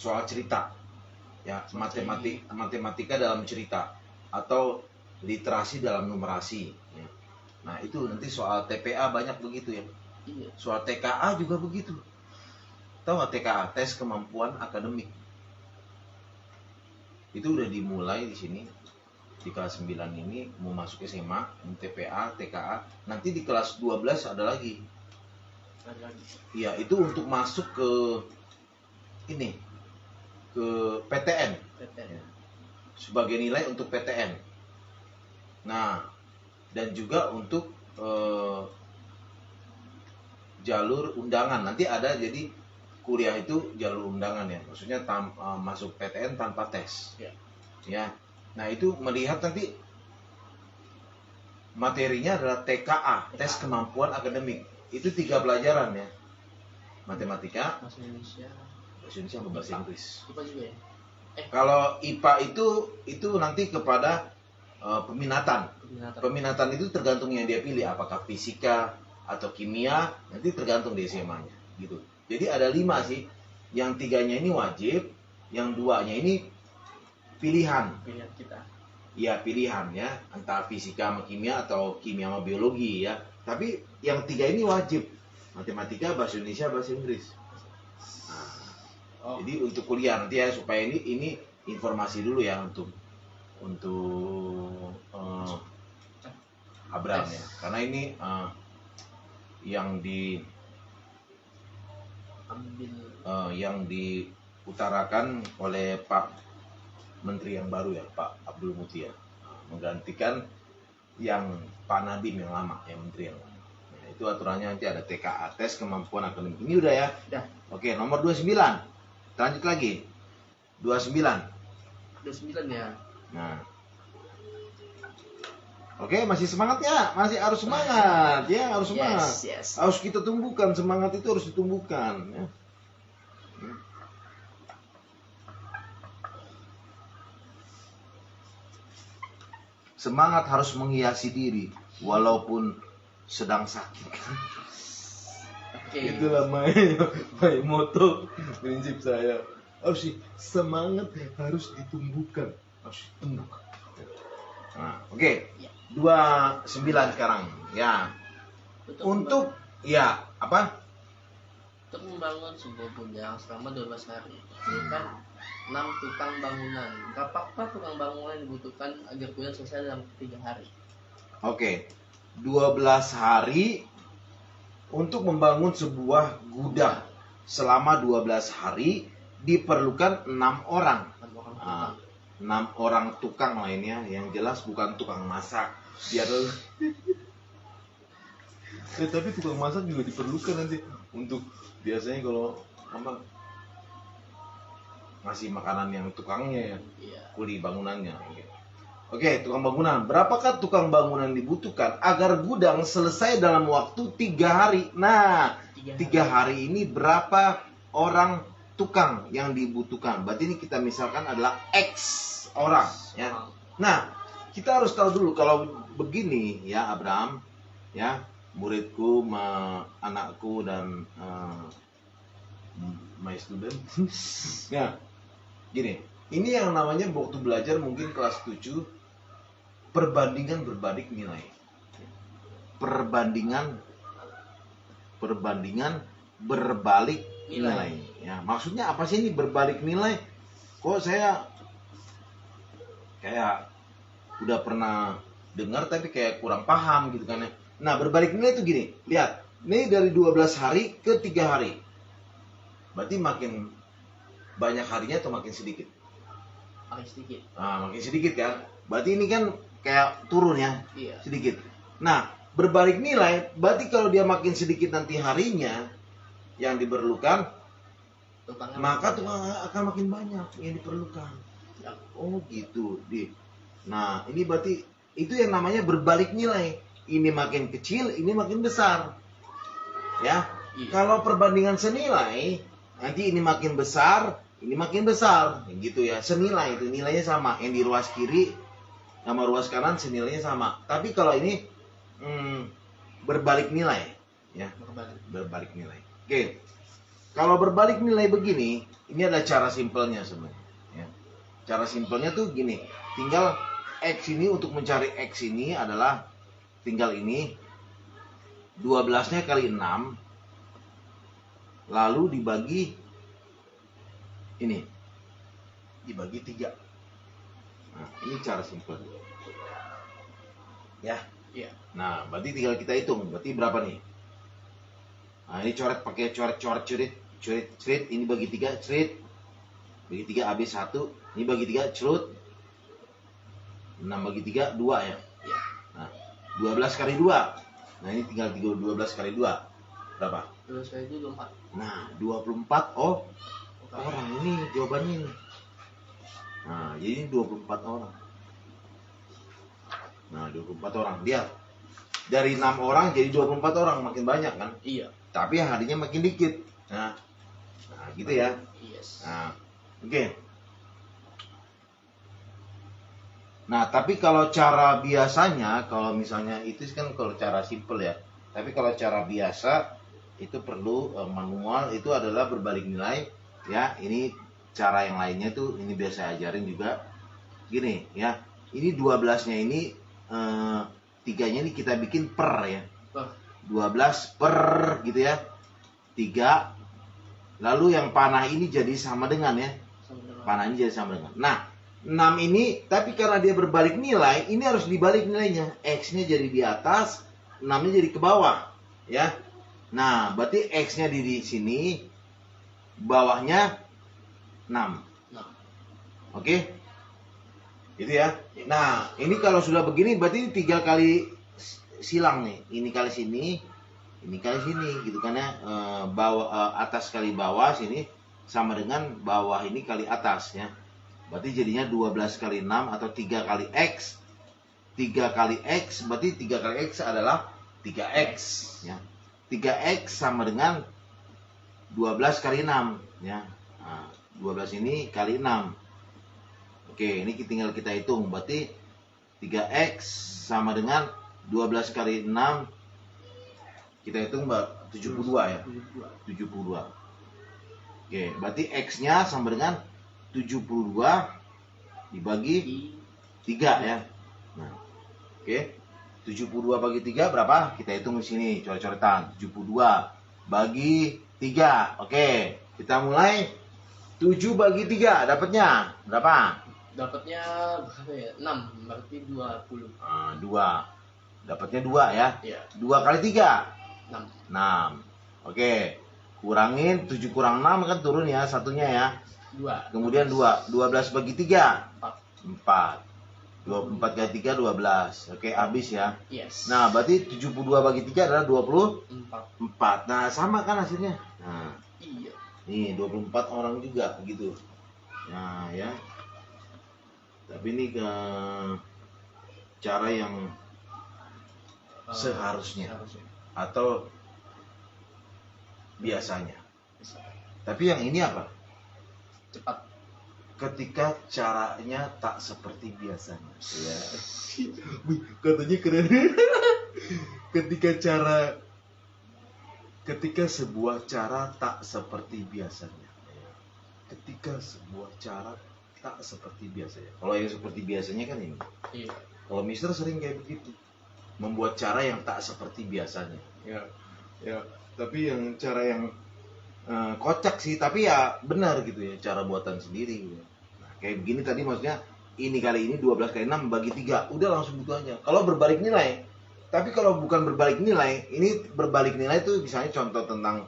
Soal cerita. Ya, matematika dalam cerita atau literasi dalam numerasi ya. Nah, itu nanti soal TPA banyak begitu ya. Iya. Soal TKA juga begitu. Tahu nggak TKA? Tes kemampuan akademik. Itu udah dimulai di sini. di kelas 9 ini mau masuk SMA, MTPA, TKA, nanti di kelas 12 ada lagi. Ada lagi. Iya, itu untuk masuk ke ini, ke PTN. PTN. Sebagai nilai untuk PTN. Nah, dan juga untuk jalur undangan. Nanti ada jadi kuliah itu jalur undangan ya. Maksudnya masuk PTN tanpa tes. Ya. Ya. Nah, itu melihat nanti materinya adalah TKA, tes kemampuan akademik. Itu 3 pelajaran ya. Matematika, Bahasa Indonesia. bahasa Indonesia sama bahasa Inggris. IPA juga ya? Kalau IPA itu nanti kepada peminatan. Peminatan. Peminatan itu tergantung yang dia pilih, apakah fisika atau kimia, nanti tergantung di SMA-nya gitu. Jadi ada 5 sih. Yang 3-nya ini wajib, yang 2-nya ini pilihan. Pilihan kita. Ya, pilihan ya, antara fisika sama kimia atau kimia sama biologi ya. Tapi yang 3 ini wajib. Matematika, bahasa Indonesia, bahasa Inggris. Oh. Jadi untuk kuliah nanti ya, supaya ini informasi dulu ya untuk Abraham ya, karena ini yang diutarakan oleh Pak Menteri yang baru ya, Pak Abdul Mutia, menggantikan yang Pak Nadiem yang lama, yang Menteri yang lama. Nah, itu aturannya nanti ada TKA, tes kemampuan akademik. Ini udah ya? Udah. Oke, nomor 29. Lanjut lagi. 29. 29 ya. Nah. Oke, masih semangat ya? Masih harus semangat. Ya, harus semangat. Yes. Harus kita tumbuhkan, semangat itu harus ditumbuhkan ya. Semangat harus menghiasi diri walaupun sedang sakit. Oke. Itulah my moto, prinsip saya. Harus semangat harus ditumbuhkan, harus ditumbuhkan. Nah, oke. 29 sekarang. Ya. Untuk ya, apa? Untuk membangun sebuah gudang selama 12 hari, diperlukan 6 tukang bangunan. Berapa tukang bangunan dibutuhkan agar gudang selesai dalam 3 hari? Oke. 12 hari untuk membangun sebuah gudang selama 12 hari diperlukan 6 orang. 6 orang Nah, tukang. 6 orang tukang lainnya, yang jelas bukan tukang masak. Biar tapi tukang masak juga diperlukan nanti untuk biasanya kalau apa ngasih makanan yang tukangnya ya, Iya. kuli bangunannya. Oke, tukang bangunan. Berapakah tukang bangunan dibutuhkan agar gudang selesai dalam waktu 3 hari? Nah, 3 hari ini berapa orang tukang yang dibutuhkan? Berarti ini kita misalkan adalah X orang ya. Nah, kita harus tahu dulu kalau begini ya Abraham ya, muridku, anakku dan my student. Ya, gini. Ini yang namanya waktu belajar mungkin kelas 7, perbandingan berbalik nilai. Perbandingan berbalik nilai. Ya, maksudnya apa sih ini berbalik nilai? Kok saya kayak udah pernah dengar tapi kayak kurang paham gitu kan ya. Nah, berbalik nilai itu gini. Lihat, ini dari 12 hari ke 3 hari. Berarti makin banyak harinya atau makin sedikit? Makin sedikit. Nah, makin sedikit kan? Berarti ini kan kayak turun ya, Iya. sedikit. Nah, berbalik nilai, berarti kalau dia makin sedikit nanti harinya yang diperlukan, Tukangnya maka makin tukang akan makin banyak yang diperlukan. banyak. Oh gitu, Nah, ini berarti itu yang namanya berbalik nilai. Ini makin kecil, ini makin besar. Ya, Iya. kalau perbandingan senilai, nanti ini makin besar, ini makin besar, gitu ya. Senilai itu nilainya sama. Yang di ruas kiri sama ruas kanan senilainya sama. Tapi kalau ini berbalik nilai, ya, berbalik nilai. Oke, kalau berbalik nilai begini, ini ada cara simpelnya sebenarnya. Ya. Cara simpelnya tuh gini, tinggal X ini untuk mencari X ini adalah tinggal ini 12-nya kali 6 lalu dibagi ini dibagi 3 Nah, ini cara simpel. Ya. Iya. Nah, berarti tinggal kita hitung. Berarti berapa nih? Nah, ini coret pakai coret-coret cerit. Ini bagi 3 cerit. Bagi 3 habis 1. Ini bagi 3 cerut. 6 bagi 3 2 ya. Iya. Nah, 12 kali 2. Nah, ini tinggal 12 kali 2. Berapa? 12 kali itu 24. Nah, 24 orang ini jawabannya ini. Nah, jadi 24 orang. Nah, 24 orang. Dia dari 6 orang jadi 24 orang, makin banyak kan? Iya. Tapi harinya makin dikit. Nah gitu ya. Yes. Nah, oke. Nah, tapi kalau cara biasanya, kalau misalnya itu kan kalau cara simple ya. Tapi kalau cara biasa itu perlu manual, itu adalah berbalik nilai ya. Ini cara yang lainnya tuh ini biasa ajarin juga. Gini ya. Ini 12-nya ini 3-nya ini kita bikin per ya. 12 per gitu ya. 3. Lalu yang panah ini jadi sama dengan ya. Panah ini jadi sama dengan. Nah, 6 ini, tapi karena dia berbalik nilai, ini harus dibalik nilainya. X-nya jadi di atas, 6-nya jadi ke bawah. Ya. Nah, berarti X-nya di sini, bawahnya 6. Oke? Gitu ya. Nah, ini kalau sudah begini, berarti 3 kali silang nih. Ini kali sini, ini kali sini. Gitu kan ya. Atas kali bawah sini, sama dengan bawah ini kali atas ya. Berarti jadinya 12 kali 6 atau 3 kali X. 3 kali X, berarti 3 kali X adalah 3X. Ya. 3X sama dengan 12 kali 6. Ya. Nah, 12 ini kali 6. Oke, ini tinggal kita hitung. Berarti 3X sama dengan 12 kali 6. Kita hitung 72 ya. 72. Oke, berarti X-nya sama dengan 72 dibagi 3 ya. Nah, oke. 72 bagi 3 berapa? Kita hitung di sini, coret-coretan. 72 bagi 3. Oke, kita mulai. 7 bagi 3 dapatnya berapa? Dapatnya berapa ya? 6, berarti 20. 2. Dapatnya 2 ya. Iya. 2 kali 3 6. 6. Oke. Kurangin 7 kurang 6 kan turun ya satunya ya. 2. Kemudian 2. 12 bagi 3. 4. 4 kali 3 12. Oke, habis ya. Yes. Nah, berarti 72 bagi 3 adalah 4. 24. Nah, sama kan hasilnya? Nah, Iya. nih 24 orang juga gitu. Nah, ya. Tapi ini ke cara yang seharusnya atau biasanya. Tapi yang ini apa? Cepat. Ketika caranya tak seperti biasanya. Ya. Wih, katanya keren. Ketika sebuah cara tak seperti biasanya. Ketika sebuah cara tak seperti biasanya. Kalau yang seperti biasanya kan ini. Iya. Kalau Mister sering kayak begitu. Membuat cara yang tak seperti biasanya. Ya. Tapi yang cara yang kocak sih, tapi ya benar gitu ya, cara buatan sendiri gitu. Nah, kayak begini tadi maksudnya ini kali ini 12 kali 6 bagi 3, udah langsung gitu aja. Kalau berbalik nilai, tapi kalau bukan berbalik nilai, ini berbalik nilai itu misalnya contoh tentang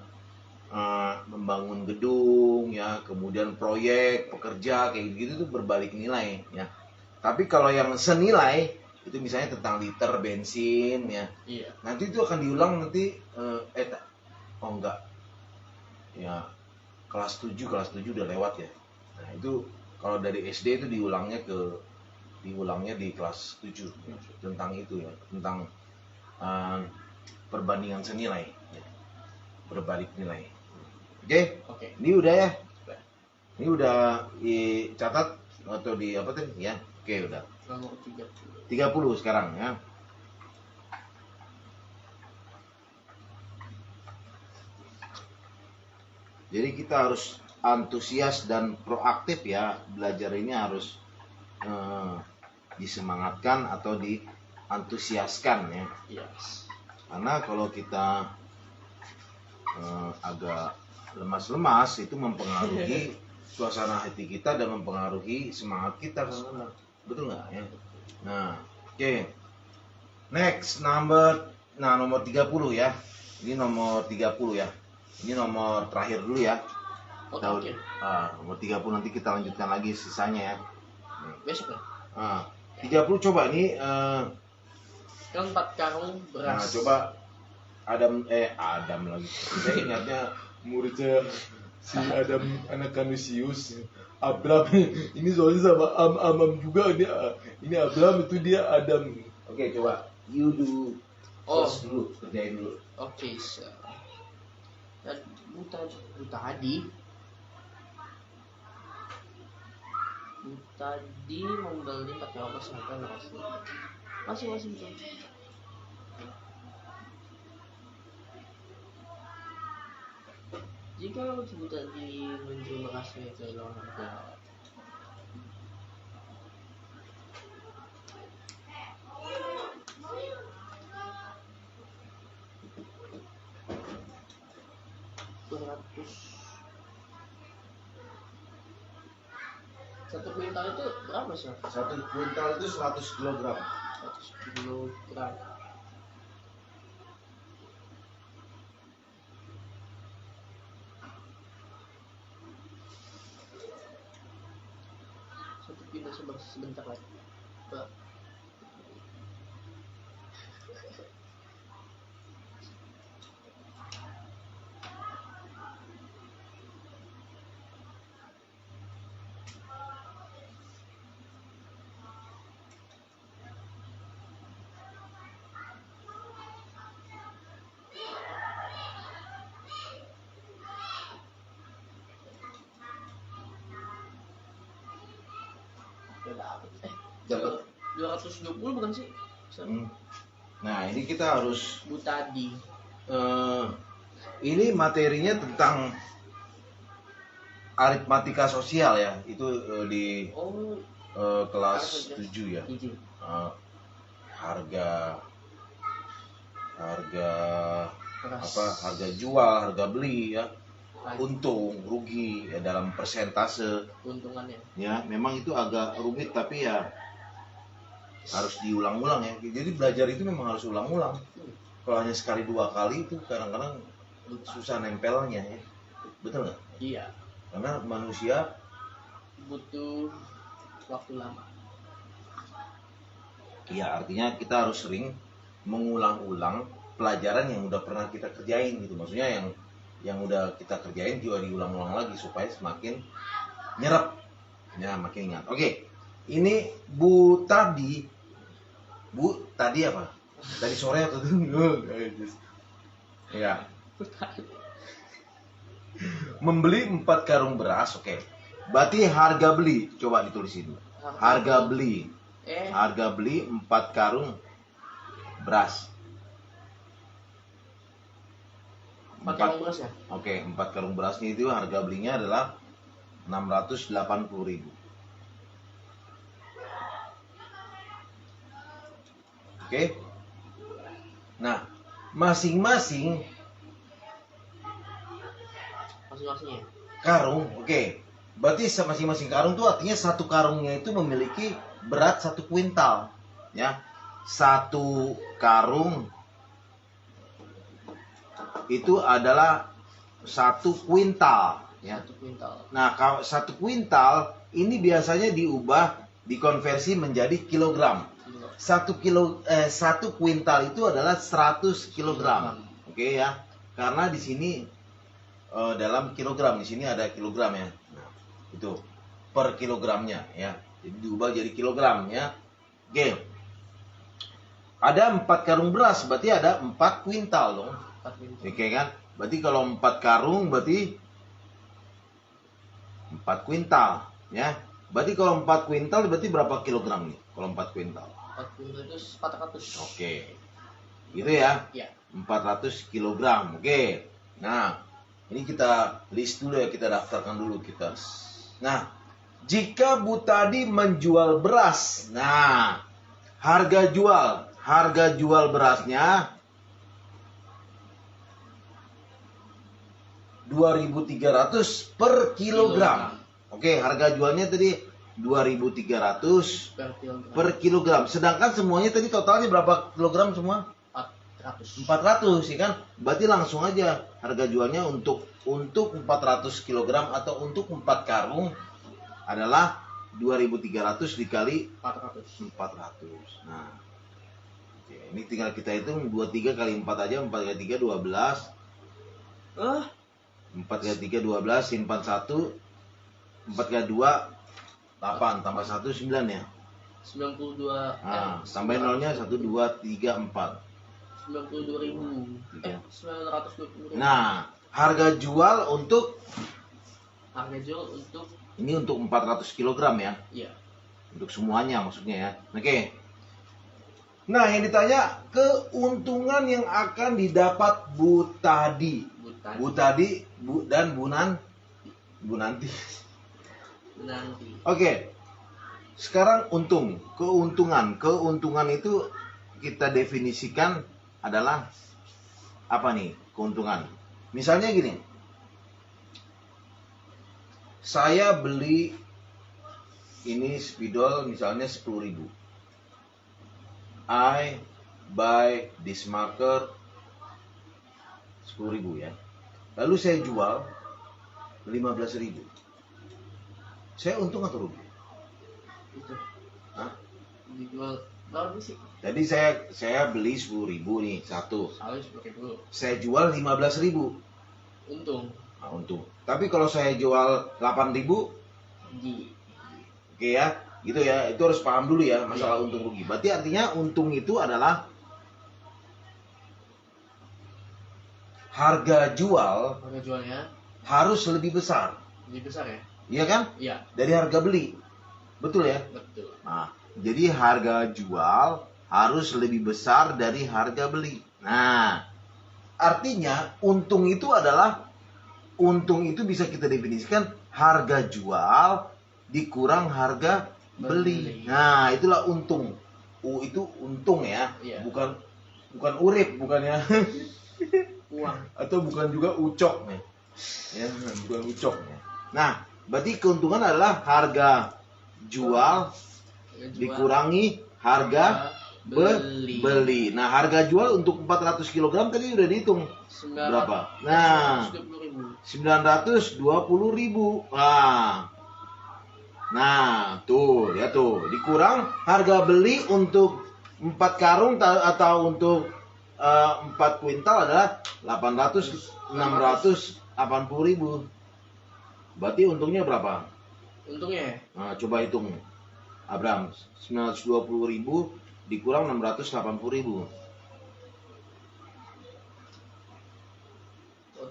membangun gedung ya, kemudian proyek, pekerja kayak gitu tuh berbalik nilai ya. Tapi kalau yang senilai itu misalnya tentang liter bensin ya. Iya. Nanti itu akan diulang nanti enggak. Ya, kelas 7 udah lewat ya. Nah, itu kalau dari SD itu diulangnya di kelas 7 ya, tentang itu ya, tentang perbandingan senilai ya. Berbalik nilai. Oke. Ini udah ya. Ini udah dicatat atau di apa tadi ya? Oke, udah. Nomor 30 sekarang ya. Jadi kita harus antusias dan proaktif ya. Belajar ini harus disemangatkan atau diantusiaskan ya. Yes. Karena kalau kita agak lemas-lemas itu mempengaruhi suasana hati kita dan mempengaruhi semangat kita. Betul nggak ya? Nah, oke. Next nomor 30 ya. Ini nomor 30 ya. Ini nomor terakhir dulu ya. Oke, Kita, oke. nomor 30 nanti kita lanjutkan lagi sisanya ya. Besok ya. 30 coba ini Kan 4 karung beras. nah coba Adam lagi. Saya ingatnya muridnya si Adam anak Kanusius. Abraham ini soalnya sama Amam juga ini Abraham itu dia Adam. Oke, coba you do first dulu, kerjain dulu. Oke, dan Butadi membeli 4 karung beras sampai masih betul. Jika Butadi menjual berasnya ke lawan harga 200, 1 kuintal itu berapa sih? 1 kuintal itu 100 kilogram. 100 kilogram. Satu pindah sebentar lagi. Dapat 220 bukan sih? Nah, ini kita harus Butadi. Ini materinya tentang aritmatika sosial ya. Itu di kelas 7 ya. Harga harga jual, harga beli ya. Untung, rugi ya, dalam persentase Keuntungannya. ya, memang itu agak rumit tapi ya harus diulang-ulang ya. Jadi belajar itu memang harus ulang-ulang. Kalau hanya sekali 2 kali itu kadang-kadang susah nempelnya ya. Betul nggak? Iya. Karena manusia butuh waktu lama. Iya, artinya kita harus sering mengulang-ulang pelajaran yang udah pernah kita kerjain gitu. Maksudnya yang udah kita kerjain juga diulang-ulang lagi supaya semakin nyerap. Ya, makin ingat. Oke. Ini Bu tadi apa? Tadi sore atau ya. Membeli 4 karung beras, oke. Berarti harga beli, coba ditulisin. Harga beli 4 karung beras. 4 karung beras ya? Oke, 4 karung berasnya itu harga belinya adalah 680.000. Oke. Nah, masing-masing ya? karung, oke. Berarti masing-masing karung itu artinya satu karungnya itu memiliki berat 1 kuintal, ya. 1 karung itu adalah 1 kuintal, ya. 1 kuintal. Nah, kalau 1 kuintal ini biasanya dikonversi menjadi kilogram. 1 kuintal itu adalah 100 kilogram. Oke ya. Karena di sini dalam kilogram, di sini ada kilogram ya. Nah, itu per kilogramnya ya. Jadi diubah jadi kilogram ya. Oke. Ada 4 karung beras, berarti ada 4 kuintal dong. 4 kuintal. Oke kan? Berarti kalau 4 karung berarti 4 kuintal ya. Berarti kalau 4 kuintal berarti berapa kilogram nih? Kalau 4 kuintal. 4 kuintal itu 400. Oke. Gitu ya? Iya. 400 kilogram. Oke. Nah, ini kita list dulu ya, kita daftarkan dulu kita. Nah, jika Bu tadi menjual beras. Nah, harga jual berasnya 2.300 per kilogram. Oke, harga jualnya tadi 2.300 per kilogram. per kilogram. Sedangkan semuanya tadi totalnya berapa kilogram semua? 400. 400 ya kan? Berarti langsung aja harga jualnya untuk 400 kilogram atau untuk 4 karung adalah 2.300 dikali 400. 400. Nah, oke, ini tinggal kita hitung 23 kali 4 aja. 4 kali 3 12. 4 kali 3 12, simpan 1. 4 kali 2 8 tambah 1 9 ya. 92. Nah, tambahin nolnya 1 2 3 4. 92.000. 920.000. Nah, harga jual untuk Harga jual untuk ini untuk 400 kilogram ya. iya. Untuk semuanya maksudnya ya. Oke. Nah, yang ditanya keuntungan yang akan didapat Bu Tadi. Bu Tadi, Bu dan Bu Nanti. Nanti. Oke. Sekarang keuntungan. Keuntungan itu kita definisikan adalah apa nih? Keuntungan. Misalnya gini. Saya beli ini spidol misalnya 10.000. I buy this marker 10.000 ya. Lalu saya jual 15.000. Saya untung atau rugi? Itu. Hah? Dijual berapa sih? Jadi saya beli 10.000 nih satu. Sekali 10.000. Saya jual 15.000. Untung. Nah, untung. Tapi kalau saya jual 8.000, Rugi. oke ya, gitu ya. Itu harus paham dulu ya masalah untung rugi. Berarti artinya untung itu adalah harga jual Harga jualnya harus lebih besar. lebih besar ya? Iya kan? Iya, Dari harga beli. Betul ya? betul. Nah, jadi harga jual harus lebih besar dari harga beli. Nah, artinya untung itu bisa kita definisikan harga jual dikurang harga beli. Nah, itulah untung. Itu untung ya. Iya. Bukan urip, bukannya Uang. atau bukan juga ucok nih. Ya, bukan ucok ya. Nah, berarti keuntungan adalah harga jual dikurangi harga beli. Nah, harga jual untuk 400 kg tadi udah dihitung. Berapa? Nah, 920.000. Nah, tuh, ya tuh. Dikurang harga beli untuk 4 karung atau untuk 4 kuintal adalah 680.000. Berarti untungnya berapa? Untungnya Nah, coba hitung. Abraham, 920.000 dikurang 680.000.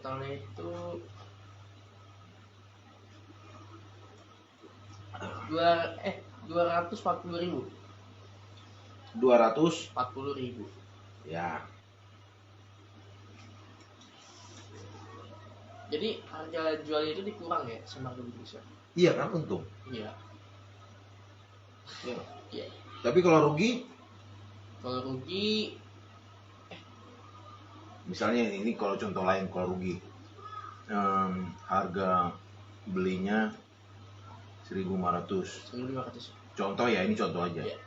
totalnya itu 240.000. 240.000. Ya. Jadi harga jualnya itu dikurang ya sama harga beli. Iya kan untung. Iya. Ya. Iya. Tapi kalau rugi, Kalau rugi misalnya ini kalau contoh lain kalau rugi, harga belinya 1.500. 1.500. Contoh ya, ini contoh aja. Iya.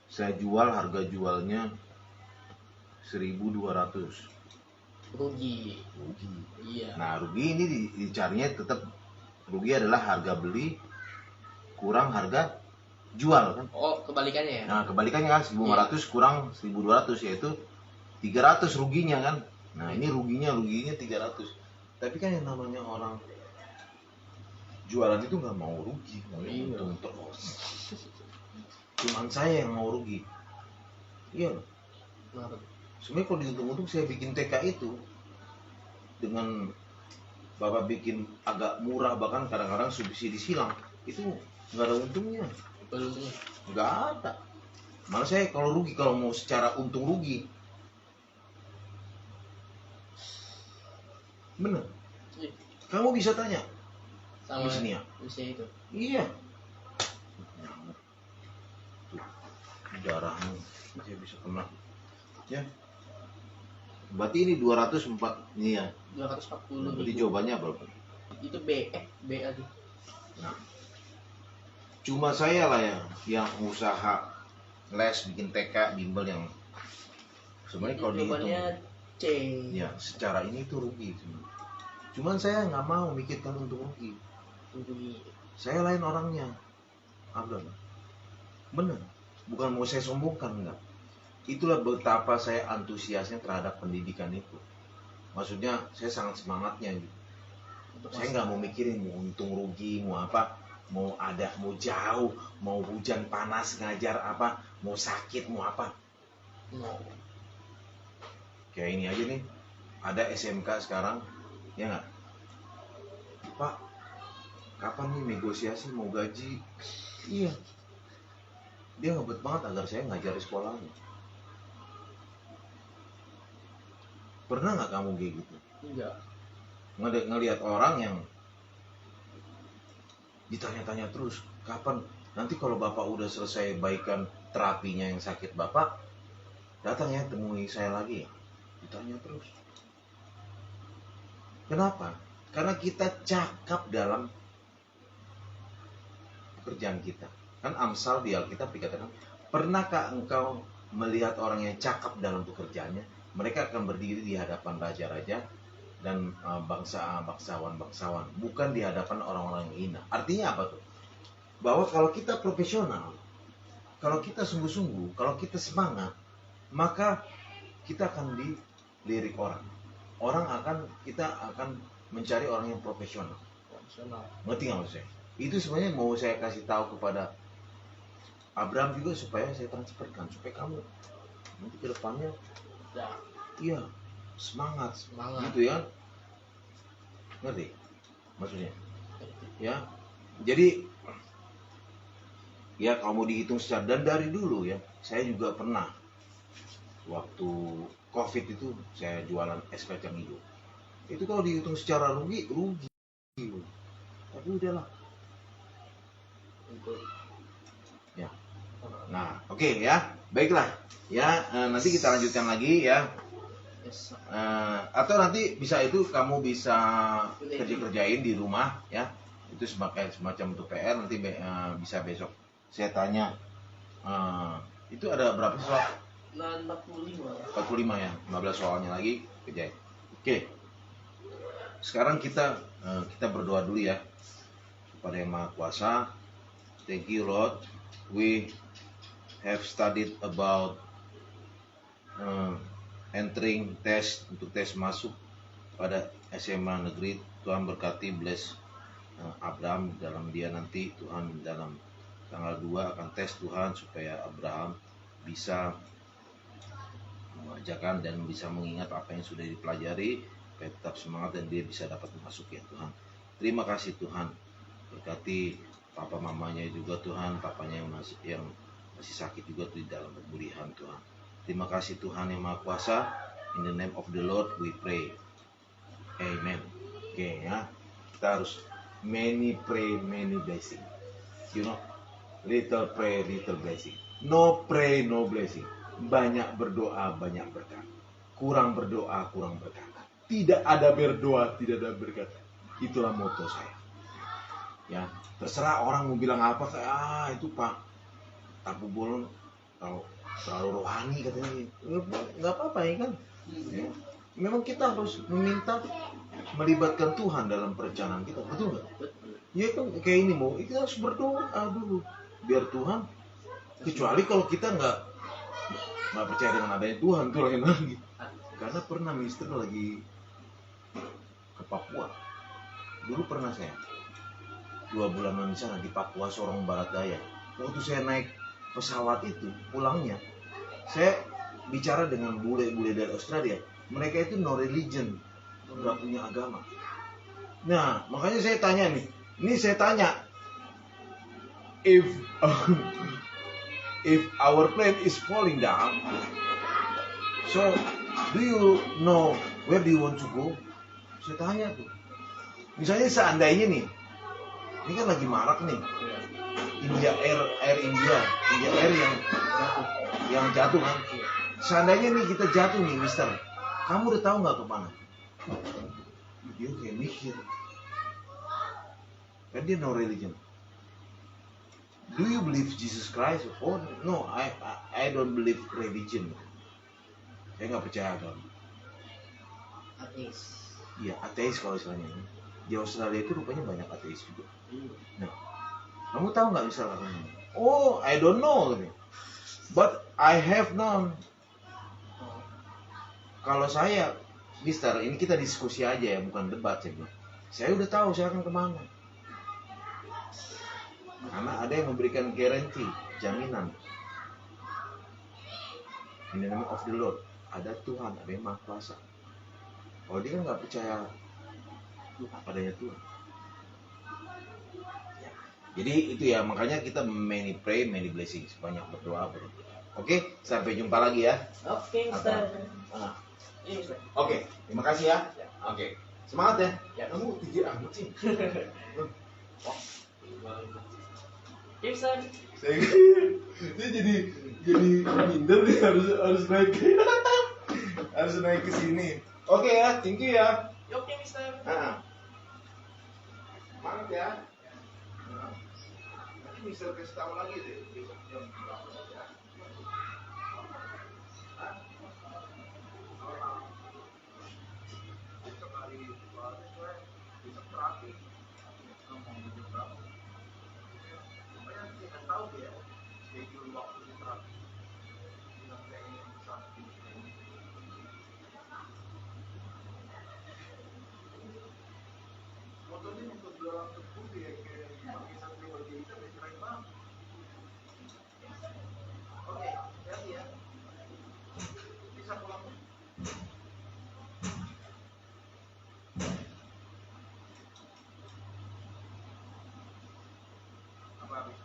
Saya jual harga jualnya 1.200. Rugi. Rugi. Iya. Nah, rugi ini dicarinya tetap rugi adalah harga beli kurang harga jual kan. Oh, kebalikannya ya? Nah, kebalikannya kan 1.500 kurang 1.200 yaitu 300 ruginya kan. Nah, ini ruginya 300. Tapi kan yang namanya orang jualan itu nggak mau rugi, mau untung terus. Cuman saya yang mau rugi. Iya. Kenapa? Sebenarnya kalau diuntung-untung saya bikin TK itu dengan Bapak bikin agak murah, bahkan kadang-kadang subsidi silang, itu nggak ada untungnya. Baru untungnya. Nggak ada. Malah saya kalau rugi, kalau mau secara untung rugi, bener. Iya. Kamu bisa tanya Sama di sini ya. usia itu. Iya. Tuh, darahmu saya bisa kena. Ya. Berarti ini 204 ini ya. 240. Berarti jawabannya berapa? Itu B. B aja. Nah, Cuma saya lah yang usaha les bikin TK bimbel yang sebenarnya kalau jawabannya dihitung C. ya secara ini itu rugi sebenarnya. Cuman saya nggak mau mikirkan untuk rugi. Saya lain orangnya, Abang. Bener, bukan mau saya sombongkan enggak. Itulah betapa saya antusiasnya terhadap pendidikan itu. Maksudnya saya sangat semangatnya gitu. Saya nggak mau mikirin mau untung rugi, mau apa, mau ada, mau jauh, mau hujan panas ngajar apa, mau sakit, mau apa. No. Kayak ini aja nih, ada SMK sekarang, ya nggak? Pak, kapan nih negosiasi mau gaji? Iya. Dia ngebet banget agar saya ngajar di sekolahnya. Pernah nggak kamu kayak gitu? Enggak. Ngelihat orang yang ditanya-tanya terus, kapan? Nanti kalau bapak udah selesai baikan terapinya yang sakit bapak, datang ya temui saya lagi. Ditanya terus. Kenapa? Karena kita cakap dalam pekerjaan kita. Kan Amsal di Alkitab dikatakan, pernahkah engkau melihat orang yang cakap dalam pekerjaannya? Mereka akan berdiri di hadapan raja-raja dan bangsawan-bangsawan, bukan di hadapan orang-orang yang hina. Artinya apa tuh? Bahwa kalau kita profesional, kalau kita sungguh-sungguh, kalau kita semangat, maka kita akan dilirik orang. Kita akan mencari orang yang profesional. Ngerti nggak maksud saya? Itu sebenarnya mau saya kasih tahu kepada Abraham juga supaya saya transferkan, supaya kamu nanti ke depannya iya semangat gitu ya. Ngerti maksudnya? Ya. Jadi ya kalau mau dihitung secara, dan dari dulu ya, saya juga pernah waktu COVID itu saya jualan es kacang hijau. Itu kalau dihitung secara rugi. Tapi udahlah. Ya. Nah, oke ya. Baiklah. Ya, nanti kita lanjutkan lagi ya. Atau nanti bisa itu kamu bisa kerjain di rumah ya. Itu semacam untuk PR, nanti bisa besok saya tanya. Itu ada berapa soal? 45 ya, 15 soalnya lagi kerjain. Oke. Sekarang kita berdoa dulu ya kepada Yang Maha Kuasa. Thank you Lord. We have studied about entering test, untuk tes masuk pada SMA negeri. Tuhan berkati, bless Abraham dalam dia nanti. Tuhan dalam tanggal 2 akan tes Tuhan supaya Abraham bisa mengerjakan dan bisa mengingat apa yang sudah dipelajari, supaya tetap semangat dan dia bisa dapat masuk ya Tuhan. Terima kasih Tuhan. Berkati papa mamanya juga Tuhan, papanya yang masih sakit juga di dalam pemulihan Tuhan. Terima kasih Tuhan Yang Maha Kuasa. In the name of the Lord we pray. Amen. Oke ya. Kita harus many pray, many blessing. You know, little pray, little blessing. No pray, no blessing. Banyak berdoa, banyak berkat. Kurang berdoa, kurang berkat. Tidak ada berdoa, tidak ada berkat. Itulah moto saya. Ya, terserah orang mau bilang apa, kayak itu Pak Tabu Bolon terlalu rohani katanya. Nggak apa-apa ya kan. Ya. Memang kita harus meminta melibatkan Tuhan dalam perencanaan kita, betul nggak? Ya kan kayak ini mau, kita harus berdoa dulu biar Tuhan. Kecuali kalau kita nggak percaya dengan adanya Tuhan, itu lain lagi. Karena pernah minister lagi ke Papua. Dulu pernah saya 2 bulanan di sana di Papua Sorong Barat Daya. Waktu saya naik pesawat itu pulangnya, saya bicara dengan bule-bule dari Australia. Mereka itu no religion, nggak punya agama. Nah, makanya saya tanya nih. Ini saya tanya, if our plane is falling down, so do you know where do you want to go? Saya tanya tuh. Misalnya seandainya nih, ini kan lagi marak nih, Air India yang jatuh kan. Seandainya nih kita jatuh nih, Mister, kamu udah tahu nggak kemana? Dia kayak mikir. Kan dia no religion. Do you believe Jesus Christ? Oh no, I don't believe religion. Saya nggak percaya agama. Ateis. Iya, ateis kalau istilahnya. Di Australia itu rupanya banyak ateis juga. Nah, kamu tahu nggak misalnya? Oh, I don't know. But I have known. Oh, Kalau saya, Mister, ini kita diskusi aja ya, bukan debat ya. Saya udah tahu saya akan kemana. Karena ada yang memberikan guarantee, jaminan. In the name of the Lord. Ada Tuhan, ada yang Maha Kuasa. Kalau dia kan nggak percaya adanya Tuhan. Ya. Jadi itu ya, makanya kita many pray, many blessings. Banyak berdoa. Oke, sampai jumpa lagi ya. Oke, Mister. Ah. Ini, Mister. Oke, terima kasih ya. Oke, semangat ya. Ya. Kamu tinggi amat sih. Oke, Mister. Saya jadi minder nih, harus naik harus naik ke sini. Oke ya, thank you ya. Oke, Mister. Semangat ya. Nanti Mister kasih tahu lagi deh besok jam berapa ya. Besok hari besok terakhir. Supaya kita tahu ya schedule waktu terakhir. Motornya untuk dorong ke putih ya, kayak pakai satu bagi kita keren banget. Oke, hati ya. Bisa pulang. Apa habis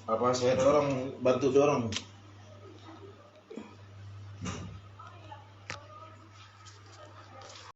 apa saya dorong, bantu dorong.